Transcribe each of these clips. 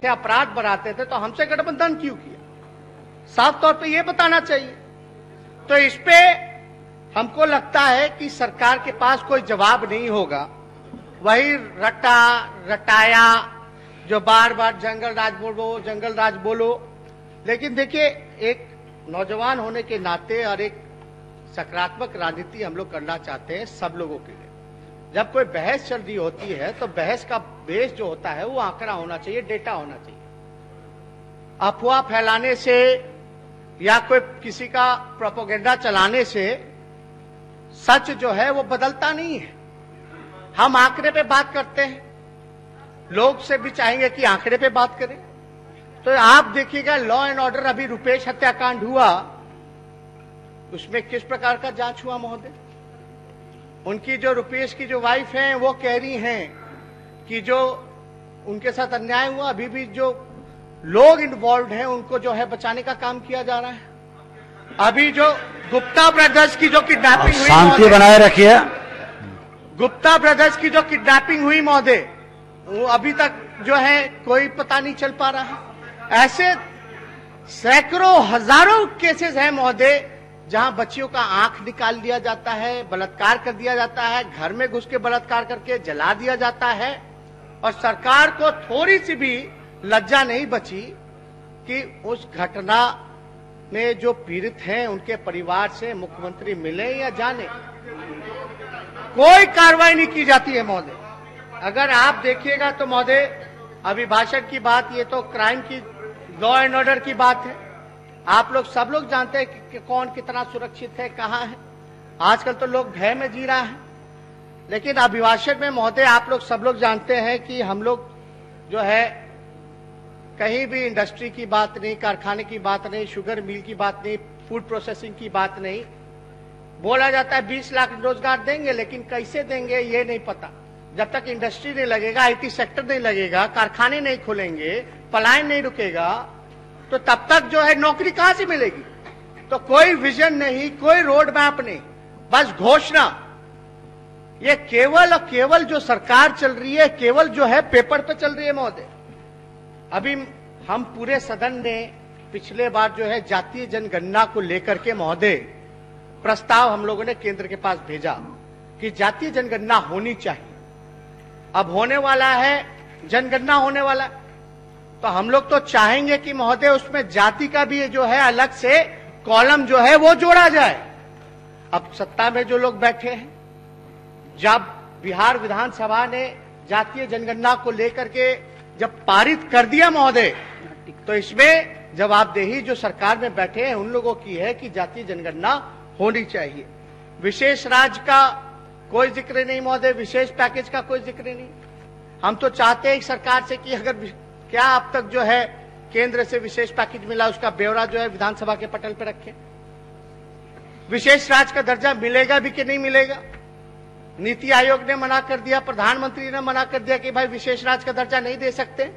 अपराध बढ़ाते थे तो हमसे गठबंधन क्यों किया? साफ तौर पे ये बताना चाहिए। तो इस पे हमको लगता है कि सरकार के पास कोई जवाब नहीं होगा। वही रटाया जो बार बार जंगल राज बोलो। लेकिन देखिए, एक नौजवान होने के नाते और एक सकारात्मक राजनीति हम लोग करना चाहते हैं सब लोगों के लिए। जब कोई बहस चल रही होती है तो बहस का बेस जो होता है वो आंकड़ा होना चाहिए, डेटा होना चाहिए। अफवाह फैलाने से या कोई किसी का प्रोपेगेंडा चलाने से सच जो है वो बदलता नहीं है। हम आंकड़े पे बात करते हैं, लोग से भी चाहेंगे कि आंकड़े पे बात करें। तो आप देखिएगा, लॉ एंड ऑर्डर अभी रुपेश हत्याकांड हुआ, उसमें किस प्रकार का जांच हुआ महोदय? उनकी जो रुपेश की जो वाइफ हैं वो कह रही हैं कि जो उनके साथ अन्याय हुआ, अभी भी जो लोग इन्वॉल्व हैं उनको जो है बचाने का काम किया जा रहा है। अभी जो गुप्ता ब्रदर्स की जो किडनैपिंग हुई, शांति बनाए रखिए। गुप्ता ब्रदर्स की जो किडनैपिंग हुई महोदय, वो अभी तक जो है कोई पता नहीं चल पा रहा है। ऐसे सैकड़ों हजारों केसेस हैं महोदय जहां बच्चियों का आंख निकाल दिया जाता है, बलात्कार कर दिया जाता है, घर में घुस के बलात्कार करके जला दिया जाता है, और सरकार को थोड़ी सी भी लज्जा नहीं बची कि उस घटना में जो पीड़ित हैं उनके परिवार से मुख्यमंत्री मिले या जाने। कोई कार्रवाई नहीं की जाती है महोदय। अगर आप देखिएगा तो महोदय, अभिभाषण की बात, ये तो क्राइम की, लॉ एंड ऑर्डर की बात है। आप लोग सब लोग जानते हैं कि कौन कितना सुरक्षित है, कहां है। आजकल तो लोग भय में जी रहा है। लेकिन अभिभाषण में महोदय आप लोग सब लोग जानते हैं कि हम लोग जो है कहीं भी इंडस्ट्री की बात नहीं, कारखाने की बात नहीं, शुगर मिल की बात नहीं, फूड प्रोसेसिंग की बात नहीं। बोला जाता है 20 लाख रोजगार देंगे, लेकिन कैसे देंगे ये नहीं पता। जब तक इंडस्ट्री नहीं लगेगा, IT सेक्टर नहीं लगेगा, कारखाने नहीं खुलेंगे, पलायन नहीं रुकेगा, तो तब तक जो है नौकरी कहां से मिलेगी? तो कोई विजन नहीं, कोई रोड मैप नहीं, बस घोषणा। ये केवल और केवल जो सरकार चल रही है, केवल जो है पेपर पे चल रही है महोदय। अभी हम पूरे सदन ने पिछले बार जो है जातीय जनगणना को लेकर के महोदय प्रस्ताव हम लोगों ने केंद्र के पास भेजा कि जातीय जनगणना होनी चाहिए। अब होने वाला है, जनगणना होने वाला है, तो हम लोग तो चाहेंगे कि महोदय उसमें जाति का भी जो है अलग से कॉलम जो है वो जोड़ा जाए। अब सत्ता में जो लोग बैठे हैं, जब बिहार विधानसभा ने जातीय जनगणना को लेकर के जब पारित कर दिया महोदय, तो इसमें जवाबदेही जो सरकार में बैठे हैं उन लोगों की है कि जातीय जनगणना होनी चाहिए। विशेष राज्य का कोई जिक्र नहीं महोदय, विशेष पैकेज का कोई जिक्र नहीं। हम तो चाहते हैं सरकार से कि अगर क्या अब तक जो है केंद्र से विशेष पैकेज मिला, उसका ब्यौरा जो है विधानसभा के पटल पर रखें। विशेष राज्य का दर्जा मिलेगा भी कि नहीं मिलेगा? नीति आयोग ने मना कर दिया, प्रधानमंत्री ने मना कर दिया कि भाई विशेष राज्य का दर्जा नहीं दे सकते।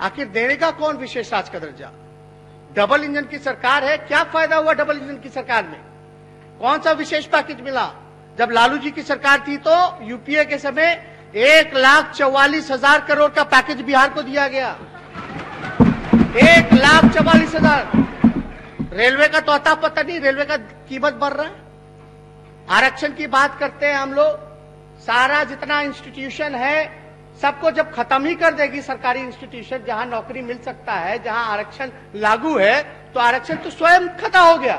आखिर देगा कौन विशेष राज्य का दर्जा? डबल इंजन की सरकार है, क्या फायदा हुआ डबल इंजन की सरकार में? कौन सा विशेष पैकेज मिला? जब लालू जी की सरकार थी तो यूपीए के समय 1,44,000 करोड़ का पैकेज बिहार को दिया गया। 1,44,000। रेलवे का तो अता पता नहीं, रेलवे का कीमत बढ़ रहा है। आरक्षण की बात करते हैं हम लोग, सारा जितना इंस्टीट्यूशन है सबको जब खत्म ही कर देगी सरकारी इंस्टीट्यूशन, जहां नौकरी मिल सकता है, जहां आरक्षण लागू है, तो आरक्षण तो स्वयं खत्म हो गया।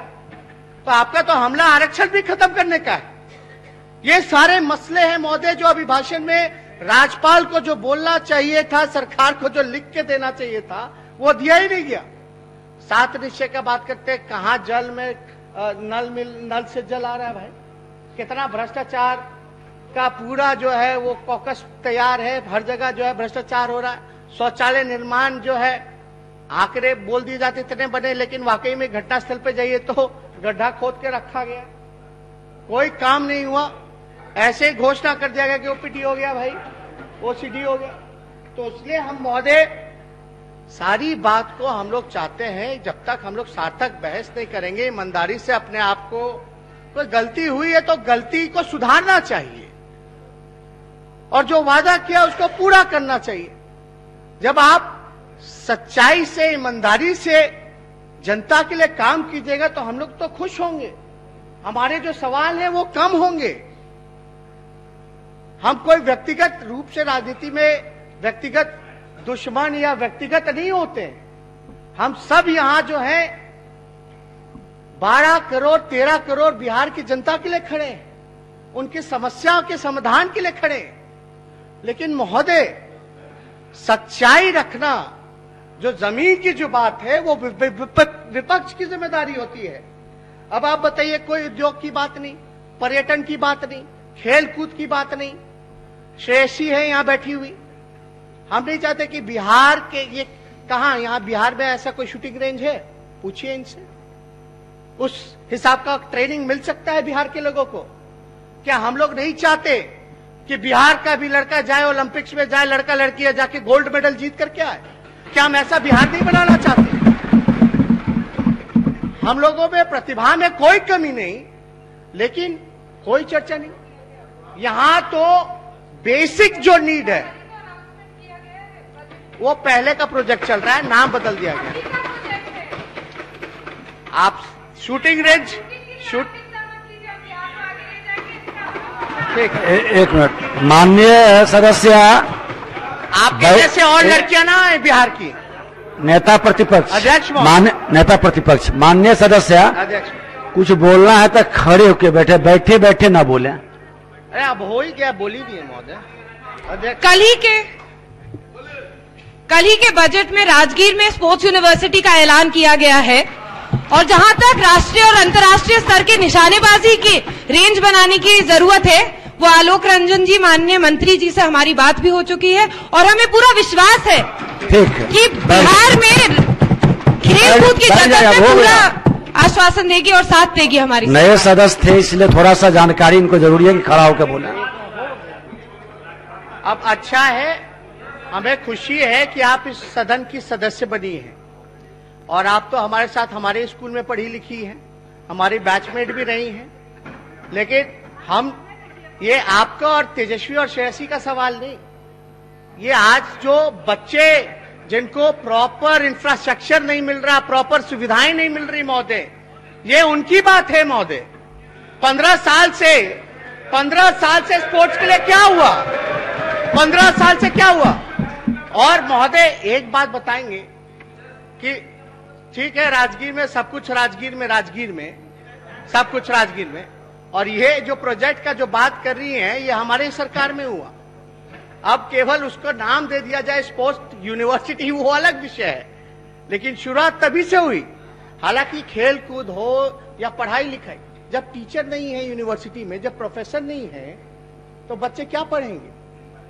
तो आपका तो हमला आरक्षण भी खत्म करने का है। ये सारे मसले हैं महोदय जो अभिभाषण में राज्यपाल को जो बोलना चाहिए था, सरकार को जो लिख के देना चाहिए था, वो दिया ही नहीं गया। 7 निश्चय का बात करते हैं, कहां जल में नल से जल आ रहा है भाई? कितना भ्रष्टाचार का पूरा जो है वो कॉकस तैयार है, हर जगह जो है भ्रष्टाचार हो रहा है। शौचालय निर्माण जो है, आंकड़े बोल दिए जाते इतने बने, लेकिन वाकई में घटनास्थल पे जाइए तो गड्ढा खोद के रखा गया, कोई काम नहीं हुआ। ऐसे ही घोषणा कर दिया गया कि ओपीडी हो गया भाई, ओसीडी हो गया। तो इसलिए हम महोदय सारी बात को हम लोग चाहते हैं, जब तक हम लोग सार्थक बहस नहीं करेंगे, ईमानदारी से अपने आप को, कोई गलती हुई है तो गलती को सुधारना चाहिए और जो वादा किया उसको पूरा करना चाहिए। जब आप सच्चाई से, ईमानदारी से जनता के लिए काम कीजिएगा तो हम लोग तो खुश होंगे, हमारे जो सवाल हैं वो कम होंगे। हम कोई व्यक्तिगत रूप से राजनीति में व्यक्तिगत दुश्मन या व्यक्तिगत नहीं होते। हम सब यहां जो है 12 करोड़ 13 करोड़ बिहार की जनता के लिए खड़े हैं, उनकी समस्याओं के समाधान के लिए खड़े हैं। लेकिन महोदय, सच्चाई रखना, जो जमीन की जो बात है वो विपक्ष की जिम्मेदारी होती है। अब आप बताइए, कोई उद्योग की बात नहीं, पर्यटन की बात नहीं, खेल कूद की बात नहीं। श्रेयसी है यहां बैठी हुई, हम नहीं चाहते कि बिहार के, ये कहां, यहां बिहार में ऐसा कोई शूटिंग रेंज है? पूछिए इनसे, उस हिसाब का ट्रेनिंग मिल सकता है बिहार के लोगों को? क्या हम लोग नहीं चाहते कि बिहार का भी लड़का जाए ओलंपिक्स में, जाए लड़का लड़की जाके गोल्ड मेडल जीत करके आए? क्या हम ऐसा बिहार नहीं बनाना चाहते? हम लोगों में प्रतिभा में कोई कमी नहीं, लेकिन कोई चर्चा नहीं। यहां तो बेसिक जो नीड है वो पहले का प्रोजेक्ट चल रहा है, नाम बदल दिया गया। आप शूटिंग रेंज ठीक है, एक मिनट। माननीय सदस्य, आपके जैसे और लड़कियां ना है बिहार की। नेता प्रतिपक्ष, अध्यक्ष, नेता प्रतिपक्ष, माननीय सदस्य, अध्यक्ष, कुछ बोलना है तो खड़े होके बैठे, बैठे बैठे ना बोले। अरे अब हो ही गया, बोली भी है महोदय। अध्यक्ष, कल ही के बजट में राजगीर में स्पोर्ट्स यूनिवर्सिटी का ऐलान किया गया है, और जहां तक राष्ट्रीय और अंतर्राष्ट्रीय स्तर के निशानेबाजी की रेंज बनाने की जरूरत है, वो आलोक रंजन जी, माननीय मंत्री जी से हमारी बात भी हो चुकी है, और हमें पूरा विश्वास है कि बिहार में खेल कूद की जगत में पूरा आश्वासन देगी और साथ देगी हमारी। नए सदस्य थे इसलिए थोड़ा सा जानकारी इनको जरूरी है कि खड़ा होकर बोले। अब अच्छा है, हमें खुशी है कि आप इस सदन की सदस्य बनी हैं, और आप तो हमारे साथ हमारे स्कूल में पढ़ी लिखी हैं, हमारी बैचमेट भी रही हैं। लेकिन हम, ये आपका और तेजस्वी और श्रेयसी का सवाल नहीं, ये आज जो बच्चे जिनको प्रॉपर इंफ्रास्ट्रक्चर नहीं मिल रहा, प्रॉपर सुविधाएं नहीं मिल रही महोदय, ये उनकी बात है महोदय। 15 साल से स्पोर्ट्स के लिए क्या हुआ? 15 साल से क्या हुआ? और महोदय एक बात बताएंगे कि ठीक है, राजगीर में सब कुछ, राजगीर में, और ये जो प्रोजेक्ट का जो बात कर रही है ये हमारे सरकार में हुआ। अब केवल उसको नाम दे दिया जाए स्पोर्ट्स यूनिवर्सिटी, वो अलग विषय है, लेकिन शुरुआत तभी से हुई। हालांकि खेल कूद हो या पढ़ाई लिखाई, जब टीचर नहीं है यूनिवर्सिटी में, जब प्रोफेसर नहीं है, तो बच्चे क्या पढ़ेंगे?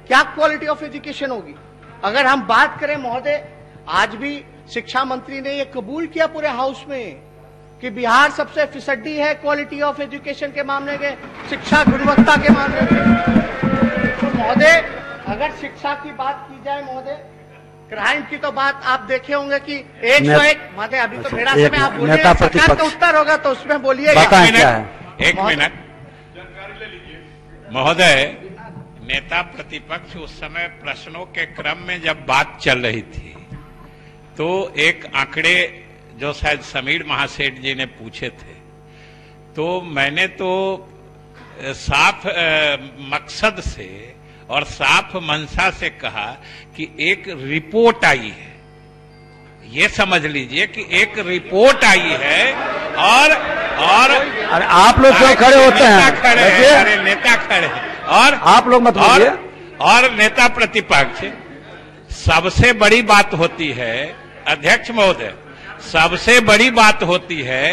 क्या क्वालिटी ऑफ एजुकेशन होगी? अगर हम बात करें महोदय, आज भी शिक्षा मंत्री ने ये कबूल किया पूरे हाउस में कि बिहार सबसे फिसड्डी है क्वालिटी ऑफ एजुकेशन के मामले में, शिक्षा गुणवत्ता के मामले में। तो महोदय, अगर शिक्षा की बात की जाए महोदय, क्राइम की तो बात आप देखे होंगे कि 101 महोदय, अभी तो मेरा समय आप बोलिए, सरकार का उत्तर होगा तो उसमें बोलिए। एक मिनट महोदय, नेता प्रतिपक्ष उस समय प्रश्नों के क्रम में जब बात चल रही थी तो एक आंकड़े जो शायद समीर महासेठ जी ने पूछे थे, तो मैंने तो साफ मकसद से और साफ मंशा से कहा कि एक रिपोर्ट आई है, ये समझ लीजिए कि एक रिपोर्ट आई है, और अरे आप लोग क्यों खड़े होते हैं? अरे नेता खड़े हैं, और आप लोग मत बोलिए। और नेता प्रतिपक्ष, सबसे बड़ी बात होती है अध्यक्ष महोदय, सबसे बड़ी बात होती है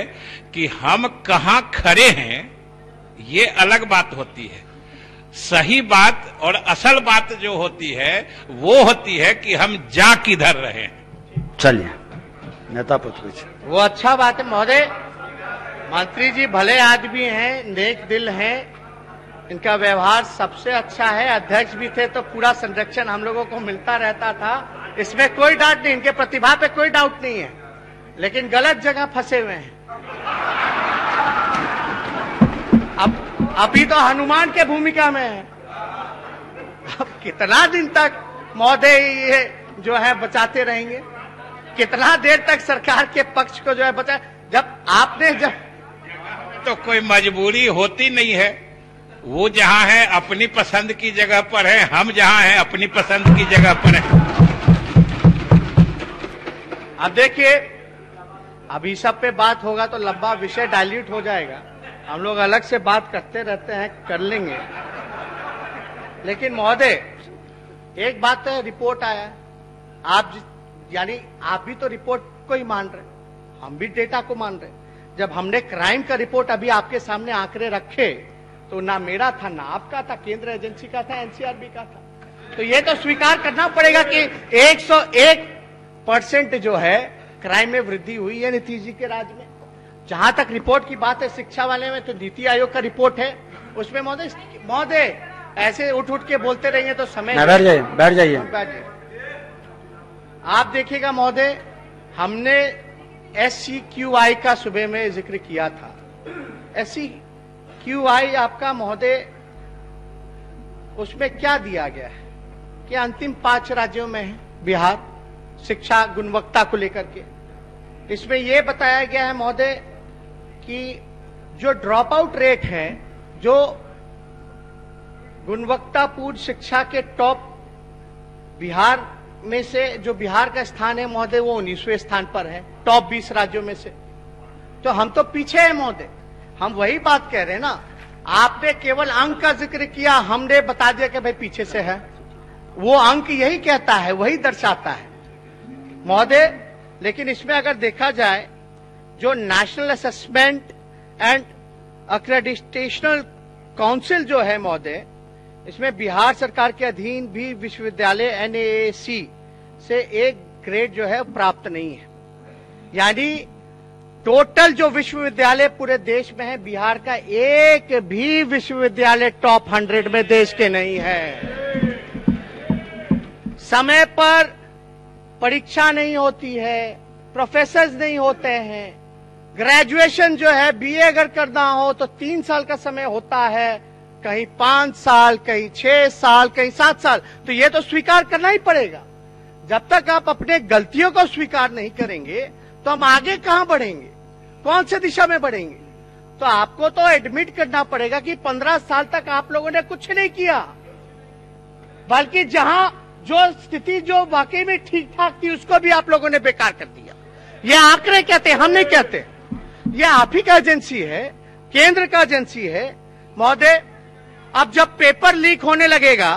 कि हम कहां खड़े हैं, ये अलग बात होती है। सही बात और असल बात जो होती है वो होती है कि हम जा किधर रहे हैं। चलिए नेता प्रतिपक्ष, वो अच्छा बात है महोदय। मंत्री जी भले आदमी हैं, नेक दिल हैं, इनका व्यवहार सबसे अच्छा है। अध्यक्ष भी थे तो पूरा संरक्षण हम लोगों को मिलता रहता था, इसमें कोई डाउट नहीं, इनके प्रतिभा पे कोई डाउट नहीं है, लेकिन गलत जगह फंसे हुए हैं। अब अभी तो हनुमान के भूमिका में है। अब कितना दिन तक महोदय ये जो है बचाते रहेंगे? कितना देर तक सरकार के पक्ष को जो है बचा? जब तो कोई मजबूरी होती नहीं है। वो जहां है अपनी पसंद की जगह पर है, हम जहां हैं अपनी पसंद की जगह पर है। अब देखिए, अभी सब पे बात होगा तो लंबा विषय डाइल्यूट हो जाएगा। हम लोग अलग से बात करते रहते हैं, कर लेंगे। लेकिन महोदय, एक बात तो रिपोर्ट आया, यानी आप भी तो रिपोर्ट को ही मान रहे, हम भी डेटा को मान रहे। जब हमने क्राइम का रिपोर्ट अभी आपके सामने आंकड़े रखे तो ना मेरा था, ना आपका था, केंद्र एजेंसी का था, एनसीआरबी का था। तो ये तो स्वीकार करना पड़ेगा कि 101% जो है क्राइम में वृद्धि हुई है नीतीश जी के राज में। जहां तक रिपोर्ट की बात है शिक्षा वाले में, तो नीति आयोग का रिपोर्ट है, उसमें महोदय ऐसे उठ के बोलते रहेंगे तो समय बैठ जाइए। आप देखिएगा महोदय, हमने SCQI का सुबह में जिक्र किया था। SCQI आपका महोदय, उसमें क्या दिया गया है कि अंतिम 5 राज्यों में है बिहार शिक्षा गुणवत्ता को लेकर के। इसमें यह बताया गया है महोदय कि जो ड्रॉप आउट रेट है, जो गुणवत्तापूर्ण शिक्षा के टॉप बिहार में से जो बिहार का स्थान है महोदय, वो 19वें स्थान पर है टॉप 20 राज्यों में से। तो हम तो पीछे हैं महोदय। हम वही बात कह रहे हैं ना, आपने केवल अंक का जिक्र किया, हमने बता दिया कि भाई पीछे से है। वो अंक यही कहता है, वही दर्शाता है महोदय। लेकिन इसमें अगर देखा जाए, जो नेशनल असेसमेंट एंड एक्रेडिटेशनल काउंसिल जो है महोदय, इसमें बिहार सरकार के अधीन भी विश्वविद्यालय NAAC से एक ग्रेड जो है प्राप्त नहीं है। यानी टोटल जो विश्वविद्यालय पूरे देश में है, बिहार का एक भी विश्वविद्यालय टॉप 100 में देश के नहीं है। समय पर परीक्षा नहीं होती है, प्रोफेसर्स नहीं होते हैं। ग्रेजुएशन जो है BA अगर करना हो तो 3 साल का समय होता है, कहीं 5 साल, कहीं 6 साल, कहीं 7 साल। तो ये तो स्वीकार करना ही पड़ेगा। जब तक आप अपने गलतियों को स्वीकार नहीं करेंगे तो हम आगे कहां बढ़ेंगे, कौन से दिशा में बढ़ेंगे? तो आपको तो एडमिट करना पड़ेगा कि 15 साल तक आप लोगों ने कुछ नहीं किया, बल्कि जहां जो स्थिति जो वाकई में ठीक ठाक थी उसको भी आप लोगों ने बेकार कर दिया। ये आंकड़े कहते हैं, हम नहीं कहते। ये आप ही का एजेंसी है, केंद्र का एजेंसी है महोदय। अब जब पेपर लीक होने लगेगा,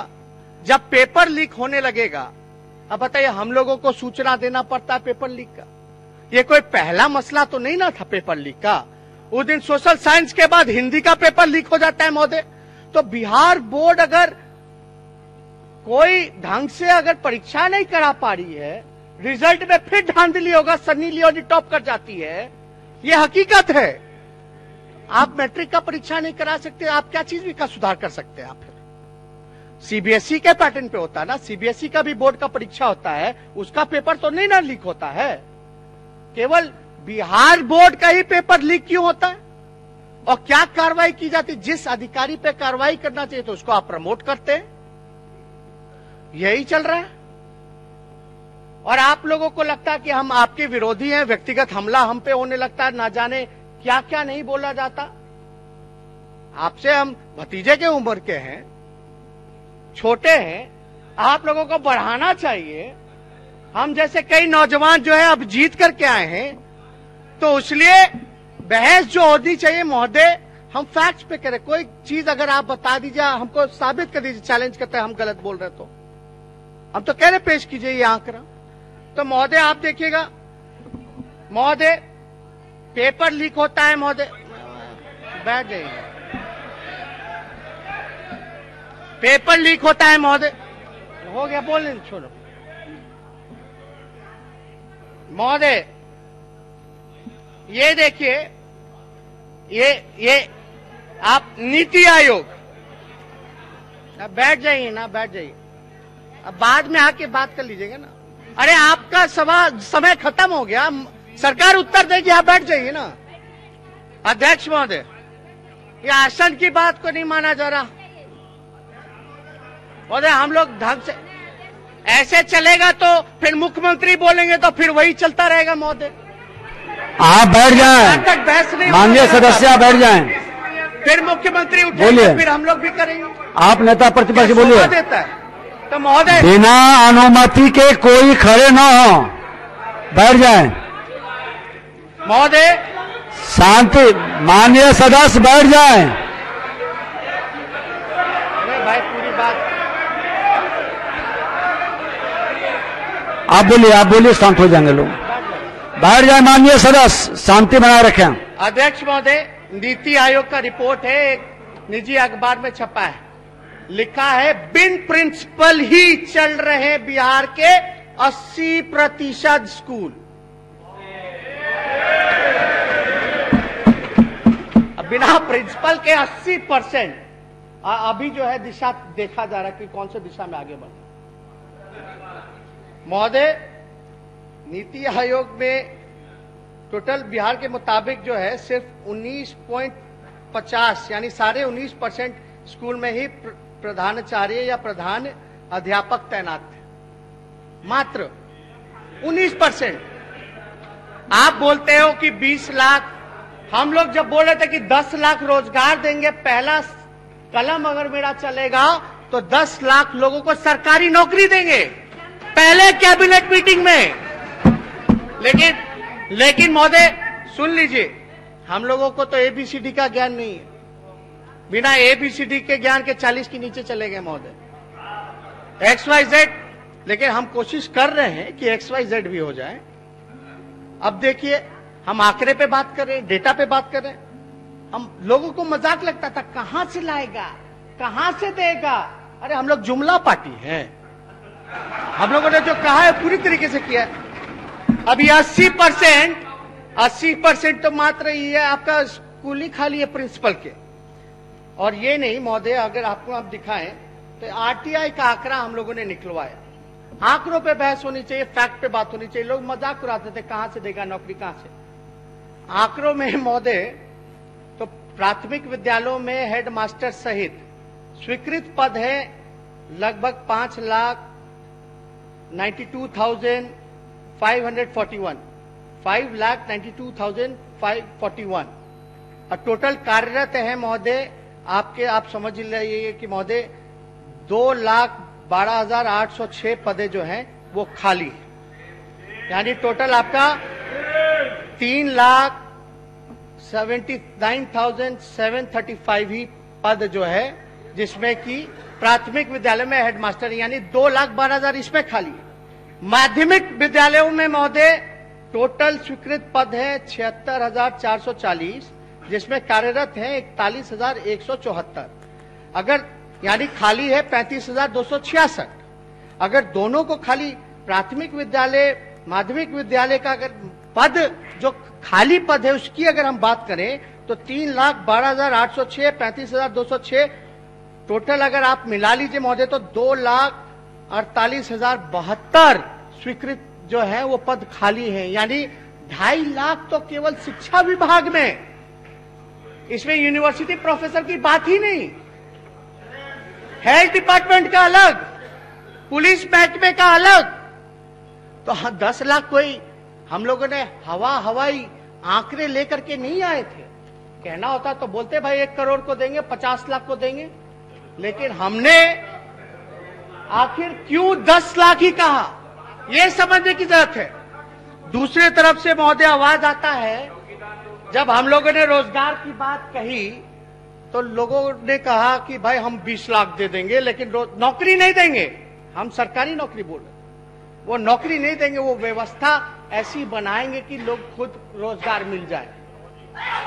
अब बताइए, हम लोगों को सूचना देना पड़ता है पेपर लीक का। ये कोई पहला मसला तो नहीं ना था पेपर लीक का। उस दिन सोशल साइंस के बाद हिंदी का पेपर लीक हो जाता है महोदय। तो बिहार बोर्ड अगर कोई ढंग से अगर परीक्षा नहीं करा पा रही है, रिजल्ट में फिर धांधली होगा, सन्नी लियोनी टॉप कर जाती है, ये हकीकत है। आप मैट्रिक का परीक्षा नहीं करा सकते, आप क्या चीज का सुधार कर सकते हैं? आप फिर CBSE के पैटर्न पे होता है ना, CBSE का भी बोर्ड का परीक्षा होता है, उसका पेपर तो नहीं ना लीक होता है। केवल बिहार बोर्ड का ही पेपर लीक क्यों होता है? और क्या कार्रवाई की जाती? जिस अधिकारी पे कार्रवाई करना चाहिए तो उसको आप प्रमोट करते हैं। यही चल रहा है। और आप लोगों को लगता है कि हम आपके विरोधी हैं, व्यक्तिगत हमला हम पे होने लगता है, ना जाने क्या क्या नहीं बोला जाता। आपसे हम भतीजे के उम्र के हैं, छोटे हैं, आप लोगों को बढ़ाना चाहिए। हम जैसे कई नौजवान जो है अब जीत करके आए हैं, तो इसलिए बहस जो होनी चाहिए महोदय, हम फैक्ट्स पे करें। कोई चीज अगर आप बता दीजिए, हमको साबित कर दीजिए, चैलेंज करते हैं हम गलत बोल रहे तो हम तो कह रहे पेश कीजिए ये आंकड़ा। तो महोदय आप देखिएगा महोदय, पेपर लीक होता है महोदय, बैठ जाइए, पेपर लीक होता है महोदय, हो गया बोलने छोड़ो महोदय। ये देखिए, ये आप नीति आयोग, अब बैठ जाइए ना, बैठ जाइए, अब बाद में आके बात कर लीजिएगा ना। अरे आपका समय खत्म हो गया, सरकार उत्तर देगी, आप बैठ जाइए ना। अध्यक्ष महोदय, ये आसन की बात को नहीं माना जा रहा महोदय। हम लोग ढंग से ऐसे चलेगा तो फिर मुख्यमंत्री बोलेंगे तो फिर वही चलता रहेगा महोदय। आप बैठ जाएं, तक बहस नहीं, माननीय सदस्य आप बैठ जाएं, फिर मुख्यमंत्री बोलिए। उठेंगे, फिर हम लोग भी करेंगे। आप नेता प्रतिपक्ष बोलिए। देता है तो महोदय बिना अनुमति के कोई खड़े न हो, बैठ जाएं। महोदय शांति, माननीय सदस्य बैठ जाएं। अरे भाई पूरी बात आप बोलिए, शांत हो जाएंगे लोग। बैठ जाए माननीय सदस्य, शांति बनाए रखें। अध्यक्ष महोदय, नीति आयोग का रिपोर्ट है, एक निजी अखबार में छपा है, लिखा है बिन प्रिंसिपल ही चल रहे बिहार के 80% स्कूल। बिना प्रिंसिपल के 80% अभी जो है दिशा देखा जा रहा है कि कौन से दिशा में आगे बढ़े। महोदय, नीति आयोग में टोटल बिहार के मुताबिक जो है सिर्फ 19.50 यानी 19.5% स्कूल में ही प्रधानाचार्य या प्रधान अध्यापक तैनात थे, मात्र 19%। आप बोलते हो कि 20 लाख, हम लोग जब बोल रहे थे कि 10 लाख रोजगार देंगे, पहला कलम अगर मेरा चलेगा तो 10 लाख लोगों को सरकारी नौकरी देंगे, पहले कैबिनेट मीटिंग में। लेकिन महोदय सुन लीजिए, हम लोगों को तो एबीसीडी का ज्ञान नहीं है, बिना एबीसीडी के ज्ञान के 40 के नीचे चले गए महोदय। XYZ, लेकिन हम कोशिश कर रहे हैं कि XYZ भी हो जाए। अब देखिए, हम आंकड़े पे बात कर रहे हैं, डेटा पे बात कर रहे हैं। हम लोगों को मजाक लगता था, कहां से लाएगा, कहां से देगा। अरे हम लोग जुमला पार्टी हैं, हम लोगों ने जो कहा है पूरी तरीके से किया है। अभी 80% तो मात्र ये है आपका स्कूल ही खाली है प्रिंसिपल के। और ये नहीं महोदय, अगर आपको आप दिखाएं तो आरटीआई का आंकड़ा हम लोगों ने निकलवाया। आंकड़ों पे बहस होनी चाहिए, फैक्ट पे बात होनी चाहिए। लोग मजाक उड़ाते थे, कहां से देगा नौकरी, कहां से। आंकड़ों में महोदय तो प्राथमिक विद्यालयों में हेडमास्टर सहित स्वीकृत पद है लगभग 5,92,541 5,92,541 और टोटल कार्यरत है महोदय आपके, आप समझ लीजिए कि महोदय 2,12,806 पदे जो हैं वो खाली है, यानी टोटल आपका 3,79,735 ही पद जो है, जिसमें कि प्राथमिक विद्यालय में हेडमास्टर यानी 2,12,000 इसमें खाली है। माध्यमिक विद्यालयों में महोदय टोटल स्वीकृत पद है 76,440, जिसमें कार्यरत है 41,174। अगर यानी खाली है 35,266। अगर दोनों को खाली प्राथमिक विद्यालय माध्यमिक विद्यालय का अगर पद जो खाली पद है उसकी अगर हम बात करें तो 3,12,806 35,206 टोटल अगर आप मिला लीजिए महोदय तो 2,48,072 स्वीकृत जो है वो पद खाली है, यानी 2.5 लाख तो केवल शिक्षा विभाग में। इसमें यूनिवर्सिटी प्रोफेसर की बात ही नहीं, हेल्थ डिपार्टमेंट का अलग, पुलिस महकमे का अलग। तो 10 लाख कोई हम लोगों ने हवाई आंकड़े लेकर के नहीं आए थे। कहना होता तो बोलते भाई 1 करोड़ को देंगे, 50 लाख को देंगे, लेकिन हमने आखिर क्यों 10 लाख ही कहा, यह समझने की जरूरत है। दूसरी तरफ से महोदय आवाज आता है, जब हम लोगों ने रोजगार की बात कही तो लोगों ने कहा कि भाई हम 20 लाख दे देंगे लेकिन नौकरी नहीं देंगे। हम सरकारी नौकरी बोल रहे, वो नौकरी नहीं देंगे, वो व्यवस्था ऐसी बनाएंगे कि लोग खुद रोजगार मिल जाए।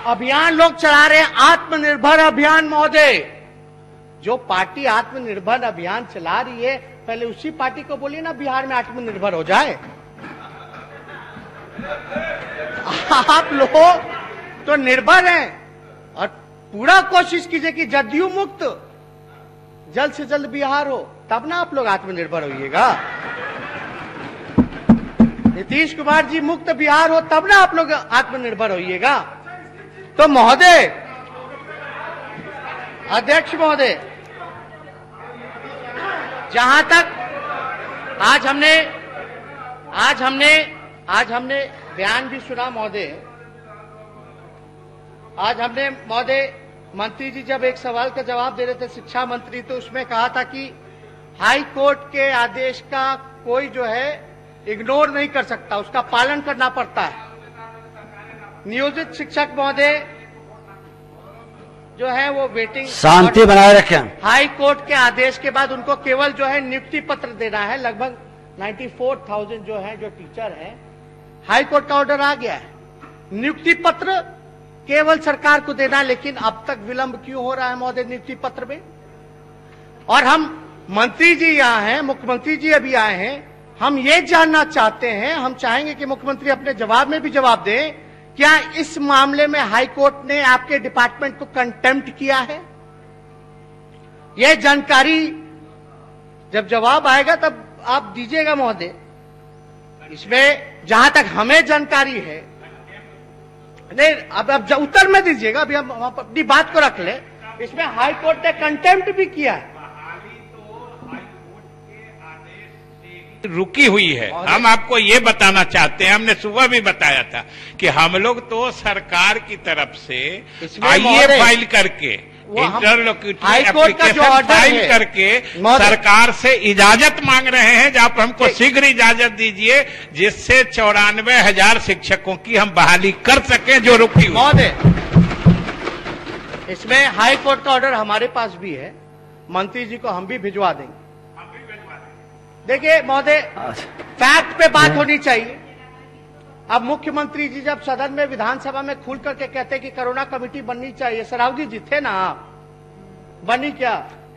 अभियान लोग चला रहे हैं आत्मनिर्भर अभियान महोदय। जो पार्टी आत्मनिर्भर अभियान चला रही है, पहले उसी पार्टी को बोलिए ना बिहार में आत्मनिर्भर हो जाए। आप लोग तो निर्भर हैं और पूरा कोशिश कीजिए कि जदयू मुक्त जल्द से जल्द बिहार हो, तब ना आप लोग आत्मनिर्भर होइएगा। नीतीश कुमार जी मुक्त बिहार हो, तब ना आप लोग आत्मनिर्भर होइएगा। तो महोदय, अध्यक्ष महोदय, जहां तक आज हमने बयान भी सुना महोदय। आज हमने महोदय मंत्री जी जब एक सवाल का जवाब दे रहे थे शिक्षा मंत्री, तो उसमें कहा था कि हाई कोर्ट के आदेश का कोई जो है इग्नोर नहीं कर सकता, उसका पालन करना पड़ता है। नियोजित शिक्षक महोदय जो है वो वेटिंग, शांति बनाए रखें। हाई कोर्ट के आदेश के बाद उनको केवल जो है नियुक्ति पत्र देना है। लगभग 94,000 जो है जो टीचर है, हाई कोर्ट का ऑर्डर आ गया है, नियुक्ति पत्र केवल सरकार को देना। लेकिन अब तक विलंब क्यों हो रहा है महोदय नियुक्ति पत्र में? और हम मंत्री जी यहाँ हैं, मुख्यमंत्री जी अभी आए हैं, हम ये जानना चाहते हैं, हम चाहेंगे कि मुख्यमंत्री अपने जवाब में भी जवाब दें, क्या इस मामले में हाई कोर्ट ने आपके डिपार्टमेंट को कंटेम्प्ट किया है? यह जानकारी जब जवाब आएगा तब आप दीजिएगा महोदय। इसमें जहां तक हमें जानकारी है, नहीं अब उत्तर में दीजिएगा, अभी हम अपनी बात को रख ले। इसमें हाई कोर्ट ने कंटेम्प्ट भी किया है, रुकी हुई है। हम आपको ये बताना चाहते हैं, हमने सुबह भी बताया था कि हम लोग तो सरकार की तरफ से आईए फाइल करके, इंटरलोक्यूटरी एप्लीकेशन फाइल करके सरकार से इजाजत मांग रहे हैं, आप हमको शीघ्र इजाजत दीजिए जिससे 94,000 शिक्षकों की हम बहाली कर सकें जो रुकी हुई। महोदय इसमें हाई कोर्ट का ऑर्डर हमारे पास भी है, मंत्री जी को हम भी भिजवा देंगे। देखिए महोदय, फैक्ट पे बात होनी चाहिए। अब मुख्यमंत्री जी जब सदन में विधानसभा में खुल करके कहते कि कोरोना कमेटी बननी चाहिए, सरावगी जी थे ना आप, बनी क्या?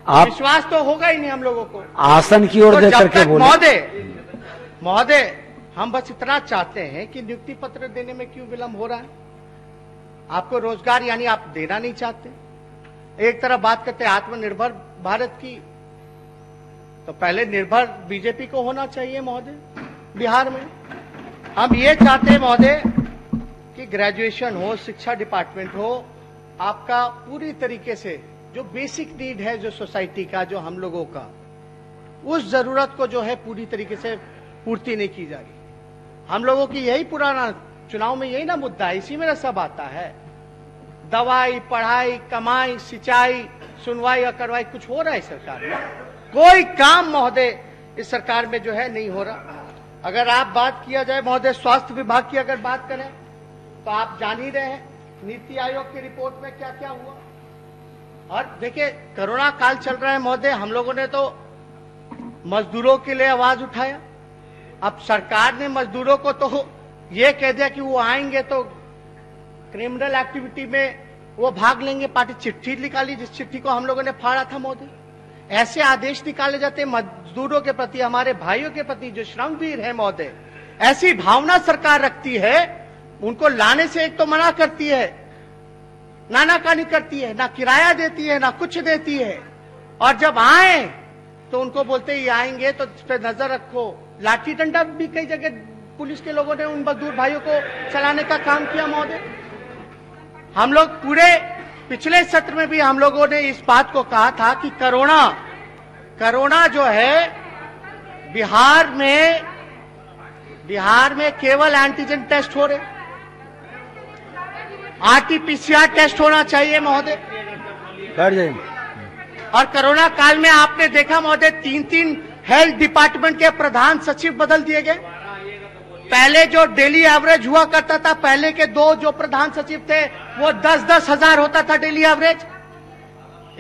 विश्वास तो होगा ही नहीं हम लोगों को। आसन की ओर देख करके बोले। महोदय हम बस इतना चाहते हैं कि नियुक्ति पत्र देने में क्यों विलंब हो रहा है? आपको रोजगार यानी आप देना नहीं चाहते। एक तरफ बात करते आत्मनिर्भर भारत की, तो पहले निर्भर बीजेपी को होना चाहिए महोदय बिहार में। हम ये चाहते हैं महोदय कि ग्रेजुएशन हो, शिक्षा डिपार्टमेंट हो, आपका पूरी तरीके से जो बेसिक नीड है जो सोसाइटी का, जो हम लोगों का, उस जरूरत को जो है पूरी तरीके से पूर्ति नहीं की जा रही। हम लोगों की यही पुराना चुनाव में यही ना मुद्दा है, इसी में सब आता है। दवाई, पढ़ाई, कमाई, सिंचाई, सुनवाई और करवाई, कुछ हो रहा है सरकार में? कोई काम महोदय इस सरकार में जो है नहीं हो रहा। अगर आप बात किया जाए महोदय स्वास्थ्य विभाग की अगर बात करें तो आप जान ही रहे हैं नीति आयोग की रिपोर्ट में क्या क्या हुआ। और देखिए कोरोना काल चल रहा है महोदय, हम लोगों ने तो मजदूरों के लिए आवाज उठाया। अब सरकार ने मजदूरों को तो ये कह दिया कि वो आएंगे तो क्रिमिनल एक्टिविटी में वो भाग लेंगे। पार्टी चिट्ठी निकाली, जिस चिट्ठी को हम लोगों ने फाड़ा था महोदय। ऐसे आदेश निकाले जाते हैं मजदूरों के प्रति, हमारे भाइयों के प्रति जो श्रमवीर है महोदय। ऐसी भावना सरकार रखती है, उनको लाने से एक तो मना करती है, नानाकानी करती है, ना किराया देती है, ना कुछ देती है, और जब आए तो उनको बोलते ही आएंगे तो इस पर नजर रखो। लाठी डंडा भी कई जगह पुलिस के लोगों ने उन मजदूर भाइयों को चलाने का काम किया महोदय। हम लोग पूरे पिछले सत्र में भी हम लोगों ने इस बात को कहा था कि कोरोना जो है बिहार में केवल एंटीजन टेस्ट हो रहे, आरटीपीसीआर टेस्ट होना चाहिए महोदय। और कोरोना काल में आपने देखा महोदय 3-3 हेल्थ डिपार्टमेंट के प्रधान सचिव बदल दिए गए। पहले जो डेली एवरेज हुआ करता था, पहले के 2 जो प्रधान सचिव थे वो 10-10 हजार होता था डेली एवरेज।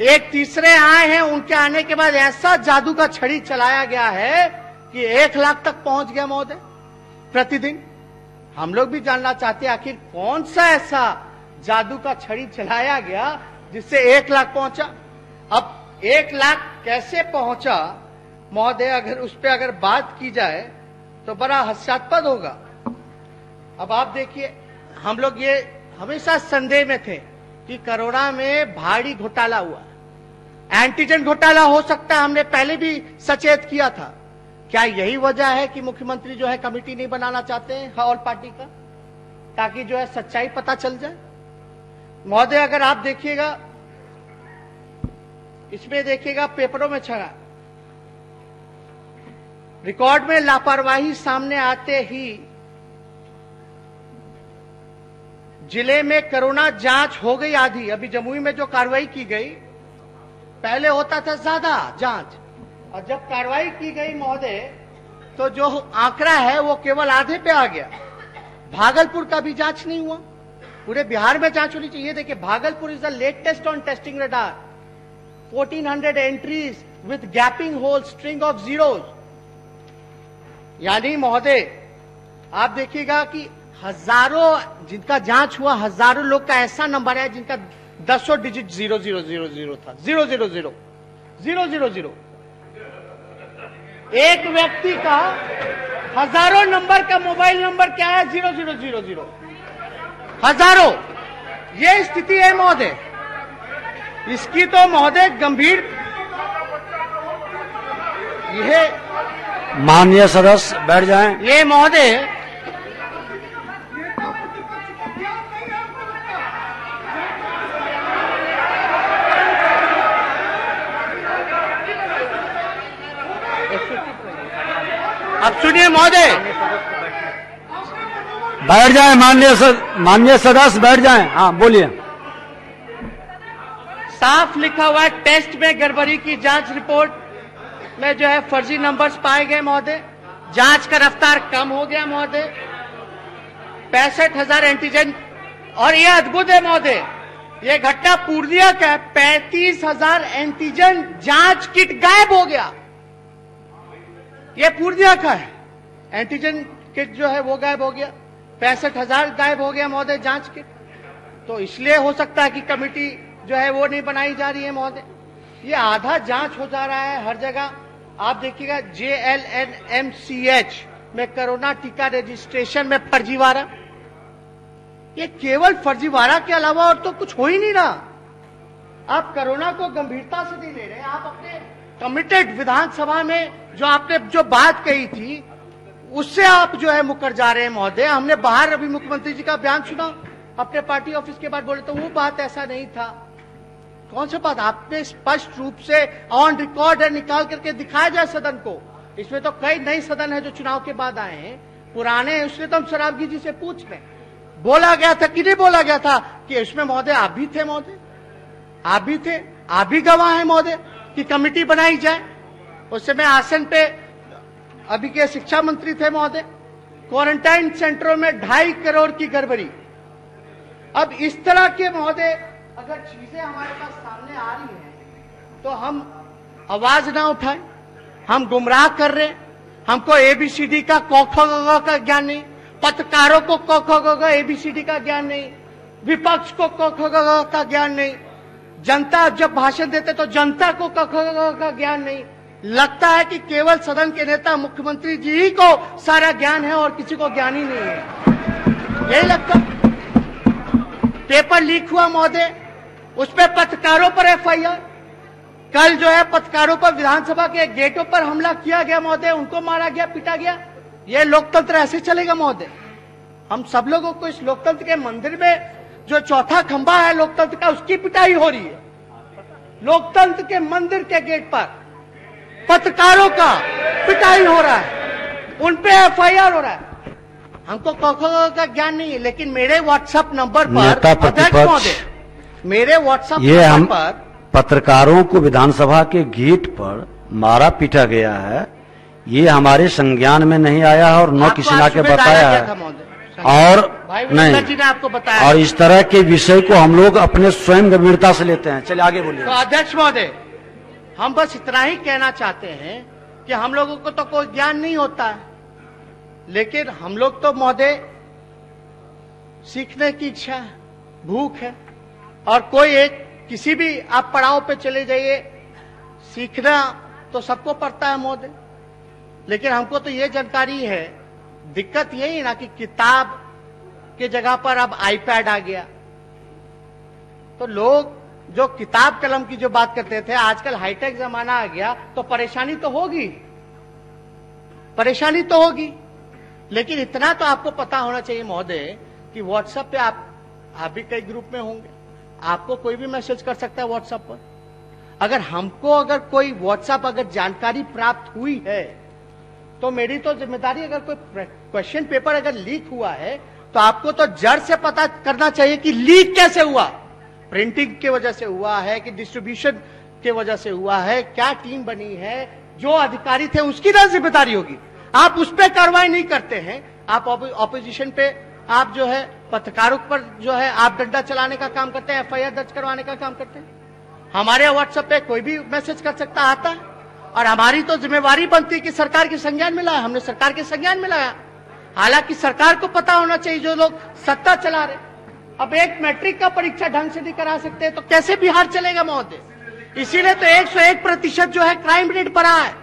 एक तीसरे आए हैं, उनके आने के बाद ऐसा जादू का छड़ी चलाया गया है कि 1 लाख तक पहुंच गया महोदय प्रतिदिन। हम लोग भी जानना चाहते हैं आखिर कौन सा ऐसा जादू का छड़ी चलाया गया जिससे 1 लाख पहुंचा। अब 1 लाख कैसे पहुंचा महोदय, अगर उस पर अगर बात की जाए तो बड़ा हास्यास्पद होगा। अब आप देखिए, हम लोग ये हमेशा संदेह में थे कि कोरोना में भारी घोटाला हुआ, एंटीजन घोटाला हो सकता है, हमने पहले भी सचेत किया था। क्या यही वजह है कि मुख्यमंत्री जो है कमेटी नहीं बनाना चाहते हैं ऑल पार्टी का, ताकि जो है सच्चाई पता चल जाए? महोदय अगर आप देखिएगा, इसमें देखिएगा पेपरों में छड़ा रिकॉर्ड में लापरवाही सामने आते ही जिले में कोरोना जांच हो गई आधी। अभी जमुई में जो कार्रवाई की गई, पहले होता था ज्यादा जांच, और जब कार्रवाई की गई महोदय तो जो आंकड़ा है वो केवल आधे पे आ गया। भागलपुर का भी जांच नहीं हुआ, पूरे बिहार में जांच होनी चाहिए। देखिए, Bhagalpur is the latest on testing radar, 1400 entries with gaping hole, string of zeros. यानी महोदय आप देखिएगा कि हजारों जिनका जांच हुआ, हजारों लोग का ऐसा नंबर है जिनका 10 डिजिट 0000 था, 000 एक व्यक्ति का हजारों नंबर का मोबाइल नंबर क्या है, 0000 हजारों। ये स्थिति है महोदय। इसकी तो महोदय गंभीर, यह माननीय सदस्य बैठ जाएं। ये महोदय अब सुनिए महोदय, बैठ जाएं। माननीय सदस्य बैठ जाएं। हाँ बोलिए। साफ लिखा हुआ है, टेस्ट में गड़बड़ी की जांच रिपोर्ट में जो है फर्जी नंबर्स पाए गए महोदय। जांच का रफ्तार कम हो गया महोदय। 65,000 एंटीजन, और यह अद्भुत है महोदय, यह घटना पूर्णिया का है। 35,000 एंटीजन जांच किट गायब हो गया। यह पूर्णिया का है, एंटीजन किट जो है वो गायब हो गया। 65,000 गायब हो गया महोदय जांच किट। तो इसलिए हो सकता है कि कमेटी जो है वो नहीं बनाई जा रही है महोदय। ये आधा जांच हो जा रहा है हर जगह। आप देखिएगा JLNMCH में कोरोना टीका रजिस्ट्रेशन में फर्जीवाड़ा। ये केवल फर्जीवाड़ा के अलावा और तो कुछ हो ही नहीं रहा। आप कोरोना को गंभीरता से नहीं ले रहे। आप अपने कमिटेड विधानसभा में जो आपने जो बात कही थी उससे आप जो है मुकर जा रहे हैं महोदय। हमने बाहर अभी मुख्यमंत्री जी का बयान सुना, अपने पार्टी ऑफिस के बाद बोले तो वो बात ऐसा नहीं था। कौन सा बात? आपने स्पष्ट रूप से ऑन रिकॉर्ड है, निकाल करके दिखाया जाए सदन को। इसमें तो कई नए सदन है जो चुनाव के बाद आए हैं, पुराने हैं। उसने तो हम शराबगी जी से पूछ लें, बोला गया था कि नहीं बोला गया था कि इसमें महोदय आप भी थे महोदय, आप भी थे, आप भी गवाह हैं महोदय कि कमेटी बनाई जाए। उस समय आसन पे अभी के शिक्षा मंत्री थे महोदय। क्वारंटाइन सेंटरों में 2.5 करोड़ की गड़बड़ी। अब इस तरह के महोदय अगर चीजें हमारे पास सामने आ रही हैं तो हम आवाज ना उठाएं। हम गुमराह कर रहे हैं। हमको ABCD का क ख ग का ज्ञान नहीं, पत्रकारों को क ख ग ABCD का ज्ञान नहीं, विपक्ष को क ख ग का ज्ञान नहीं, जनता जब भाषण देते तो जनता को क ख ग का ज्ञान नहीं। लगता है कि केवल सदन के नेता मुख्यमंत्री जी ही को सारा ज्ञान है और किसी को ज्ञान ही नहीं है, यही लगता। पेपर लीक हुआ महोदय, उस पर पत्रकारों पर FIR। कल जो है पत्रकारों पर विधानसभा के गेटों पर हमला किया गया महोदय, उनको मारा गया, पीटा गया। यह लोकतंत्र ऐसे चलेगा महोदय? हम सब लोगों को इस लोकतंत्र के मंदिर में जो चौथा खंभा है लोकतंत्र का, उसकी पिटाई हो रही है। लोकतंत्र के मंदिर के गेट पर पत्रकारों का पिटाई हो रहा है, उन पे FIR हो रहा है। हमको क का ज्ञान नहीं है, लेकिन मेरे व्हाट्सएप नंबर पर अध्यक्ष महोदय, मेरे व्हाट्सएप नंबर पर पत्रकारों को विधानसभा के गेट पर मारा पीटा गया है, ये हमारे संज्ञान में नहीं आया है और न किसी ने बताया है और नहीं जी ने आपको बताया। और इस तरह के विषय को हम लोग अपने स्वयं गंभीरता से लेते हैं। चलिए आगे बोलिए। तो अध्यक्ष महोदय, हम बस इतना ही कहना चाहते हैं कि हम लोगों को तो कोई ज्ञान नहीं होता है, लेकिन हम लोग तो महोदय सीखने की इच्छा है, भूख है। और कोई एक किसी भी आप पड़ाव पे चले जाइए, सीखना तो सबको पड़ता है महोदय, लेकिन हमको तो ये जानकारी है। दिक्कत यही ना कि किताब के जगह पर अब iPad आ गया, तो लोग जो किताब कलम की जो बात करते थे, आजकल हाईटेक जमाना आ गया, तो परेशानी तो होगी, परेशानी तो होगी। लेकिन इतना तो आपको पता होना चाहिए महोदय कि व्हाट्सएप पे आप भी कई ग्रुप में होंगे, आपको कोई भी मैसेज कर सकता है व्हाट्सएप पर। अगर हमको अगर कोई व्हाट्सएप अगर जानकारी प्राप्त हुई है तो मेरी तो जिम्मेदारी, अगर कोई क्वेश्चन पेपर अगर लीक हुआ है तो आपको तो जड़ से पता करना चाहिए कि लीक कैसे हुआ, प्रिंटिंग की वजह से हुआ है कि डिस्ट्रीब्यूशन की वजह से हुआ है, क्या टीम बनी है, जो अधिकारी थे उसकी ना जिम्मेदारी होगी। आप उस पर कार्रवाई नहीं करते हैं, आप ऑपोजिशन पे, आप जो है पत्रकारों पर जो है आप डंडा चलाने का काम करते हैं, एफआईआर दर्ज करवाने का काम करते हैं। हमारे व्हाट्सएप पे कोई भी मैसेज कर सकता, आता है, और हमारी तो जिम्मेवारी बनती है कि सरकार के संज्ञान में लाया। हमने सरकार के संज्ञान में लाया, हालांकि सरकार को पता होना चाहिए जो लोग सत्ता चला रहे। अब एक मैट्रिक का परीक्षा ढंग से नहीं करा सकते तो कैसे बिहार चलेगा महोदय। इसीलिए तो 101% जो है क्राइम रेट बढ़ा है,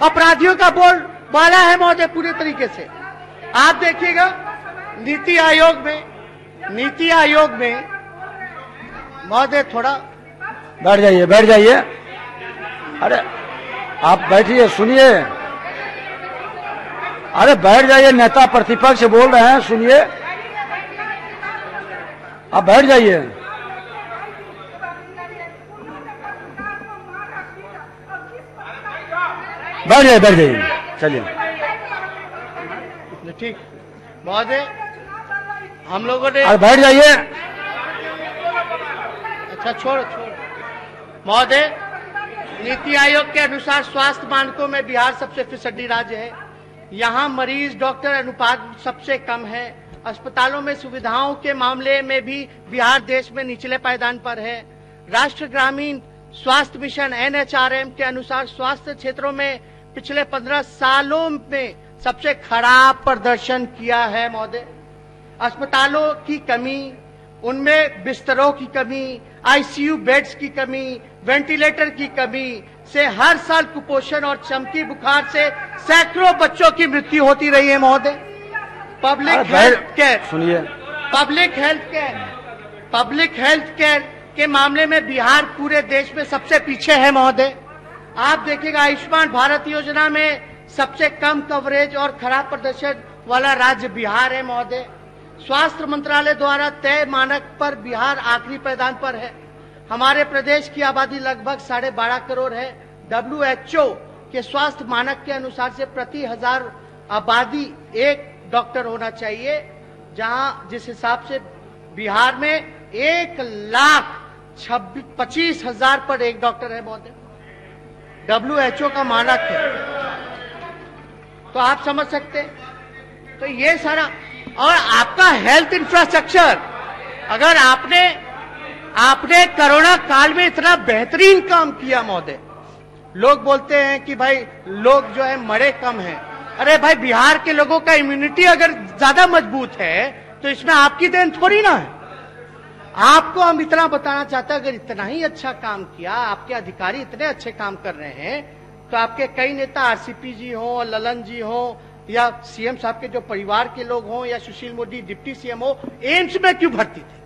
अपराधियों का बोल बढ़ा है महोदय पूरे तरीके से। आप देखिएगा नीति आयोग में महोदय, थोड़ा बैठ जाइए। अरे आप बैठिए, सुनिए। अरे बैठ जाइए, नेता प्रतिपक्ष बोल रहे हैं, सुनिए। आप बैठ जाइए। बैठ जाइए, चलिए। ठीक महोदय, हम लोगों ने, अरे बैठ जाइए। अच्छा छोड़ महोदय, नीति आयोग के अनुसार स्वास्थ्य मानकों में बिहार सबसे फिसड्डी राज्य है। यहाँ मरीज डॉक्टर अनुपात सबसे कम है। अस्पतालों में सुविधाओं के मामले में भी बिहार देश में निचले पायदान पर है। राष्ट्रीय ग्रामीण स्वास्थ्य मिशन NHRM के अनुसार स्वास्थ्य क्षेत्रों में पिछले 15 सालों में सबसे खराब प्रदर्शन किया है महोदय। अस्पतालों की कमी, उनमें बिस्तरों की कमी, ICU बेड्स की कमी, वेंटिलेटर की कमी से हर साल कुपोषण और चमकी बुखार से सैकड़ों बच्चों की मृत्यु होती रही है महोदय। पब्लिक हेल्थ केयर के मामले में बिहार पूरे देश में सबसे पीछे है महोदय। आप देखिएगा आयुष्मान भारत योजना में सबसे कम कवरेज और खराब प्रदर्शन वाला राज्य बिहार है महोदय। स्वास्थ्य मंत्रालय द्वारा तय मानक पर बिहार आखिरी पायदान पर है। हमारे प्रदेश की आबादी लगभग 12.5 करोड़ है। WHO के स्वास्थ्य मानक के अनुसार से प्रति 1000 आबादी एक डॉक्टर होना चाहिए, जहां जिस हिसाब से बिहार में 1,25,000 पर एक डॉक्टर है महोदय। WHO का मानक है, तो आप समझ सकते हैं। तो ये सारा, और आपका हेल्थ इंफ्रास्ट्रक्चर, अगर आपने कोरोना काल में इतना बेहतरीन काम किया महोदय। लोग बोलते हैं कि भाई लोग जो है मरे कम हैं। अरे भाई, बिहार के लोगों का इम्यूनिटी अगर ज्यादा मजबूत है तो इसमें आपकी देन थोड़ी ना है। आपको हम इतना बताना चाहते हैं, अगर इतना ही अच्छा काम किया, आपके अधिकारी इतने अच्छे काम कर रहे हैं, तो आपके कई नेता RCP जी हो, ललन जी हो, या CM साहब के जो परिवार के लोग हों, या सुशील मोदी डिप्टी CM हो, एम्स में क्यों भर्ती थे?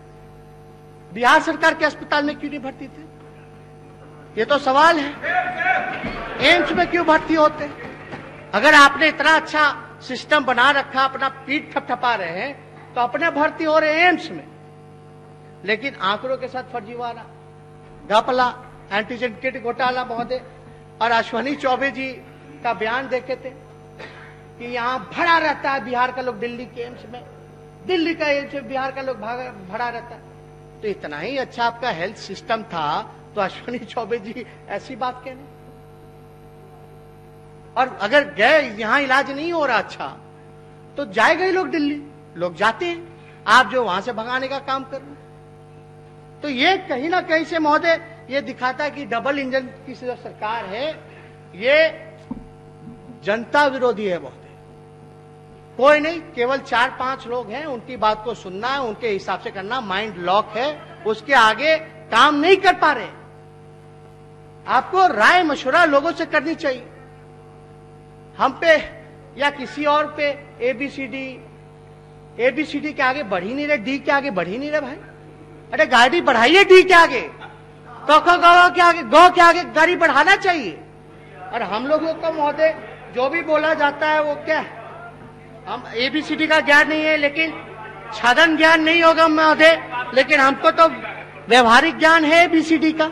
बिहार सरकार के अस्पताल में क्यों नहीं भर्ती थे? ये तो सवाल है। एम्स में क्यों भर्ती होते? अगर आपने इतना अच्छा सिस्टम बना रखा, अपना पीठ थपथपा रहे हैं, तो अपने भर्ती हो रहे हैं एम्स में। लेकिन आंकड़ों के साथ फर्जीवाड़ा, घपला, एंटीजन किट घोटाला महोदय। और अश्विनी चौबे जी का बयान देखे थे कि यहाँ भरा रहता है बिहार का लोग दिल्ली के एम्स में, दिल्ली का एम्स में बिहार का लोग भरा रहता है। तो इतना ही अच्छा आपका हेल्थ सिस्टम था तो अश्विनी चौबे जी ऐसी बात कहने। और अगर गए, यहाँ इलाज नहीं हो रहा अच्छा, तो जाएगा ही लोग दिल्ली, लोग जाते हैं, आप जो वहां से भगाने का काम कर रहे हैं। तो ये कहीं ना कहीं से महोदय ये दिखाता है कि डबल इंजन की जो सरकार है ये जनता विरोधी है महोदय। कोई नहीं, केवल 4-5 लोग हैं, उनकी बात को सुनना है, उनके हिसाब से करना, माइंड लॉक है, उसके आगे काम नहीं कर पा रहे। आपको राय मशवरा लोगों से करनी चाहिए। हम पे या किसी और पे ABCD के आगे बढ़ ही नहीं रहे, D के आगे बढ़ ही नहीं रहे भाई। अरे गाड़ी बढ़ाइए D के आगे, क के आगे, गौ के आगे गाड़ी बढ़ाना चाहिए। और हम लोगों को महोदय जो भी बोला जाता है वो क्या है, हम ABCD का ज्ञान नहीं है, लेकिन छादन ज्ञान नहीं होगा महोदय, लेकिन हमको तो व्यवहारिक ज्ञान है ABCD का।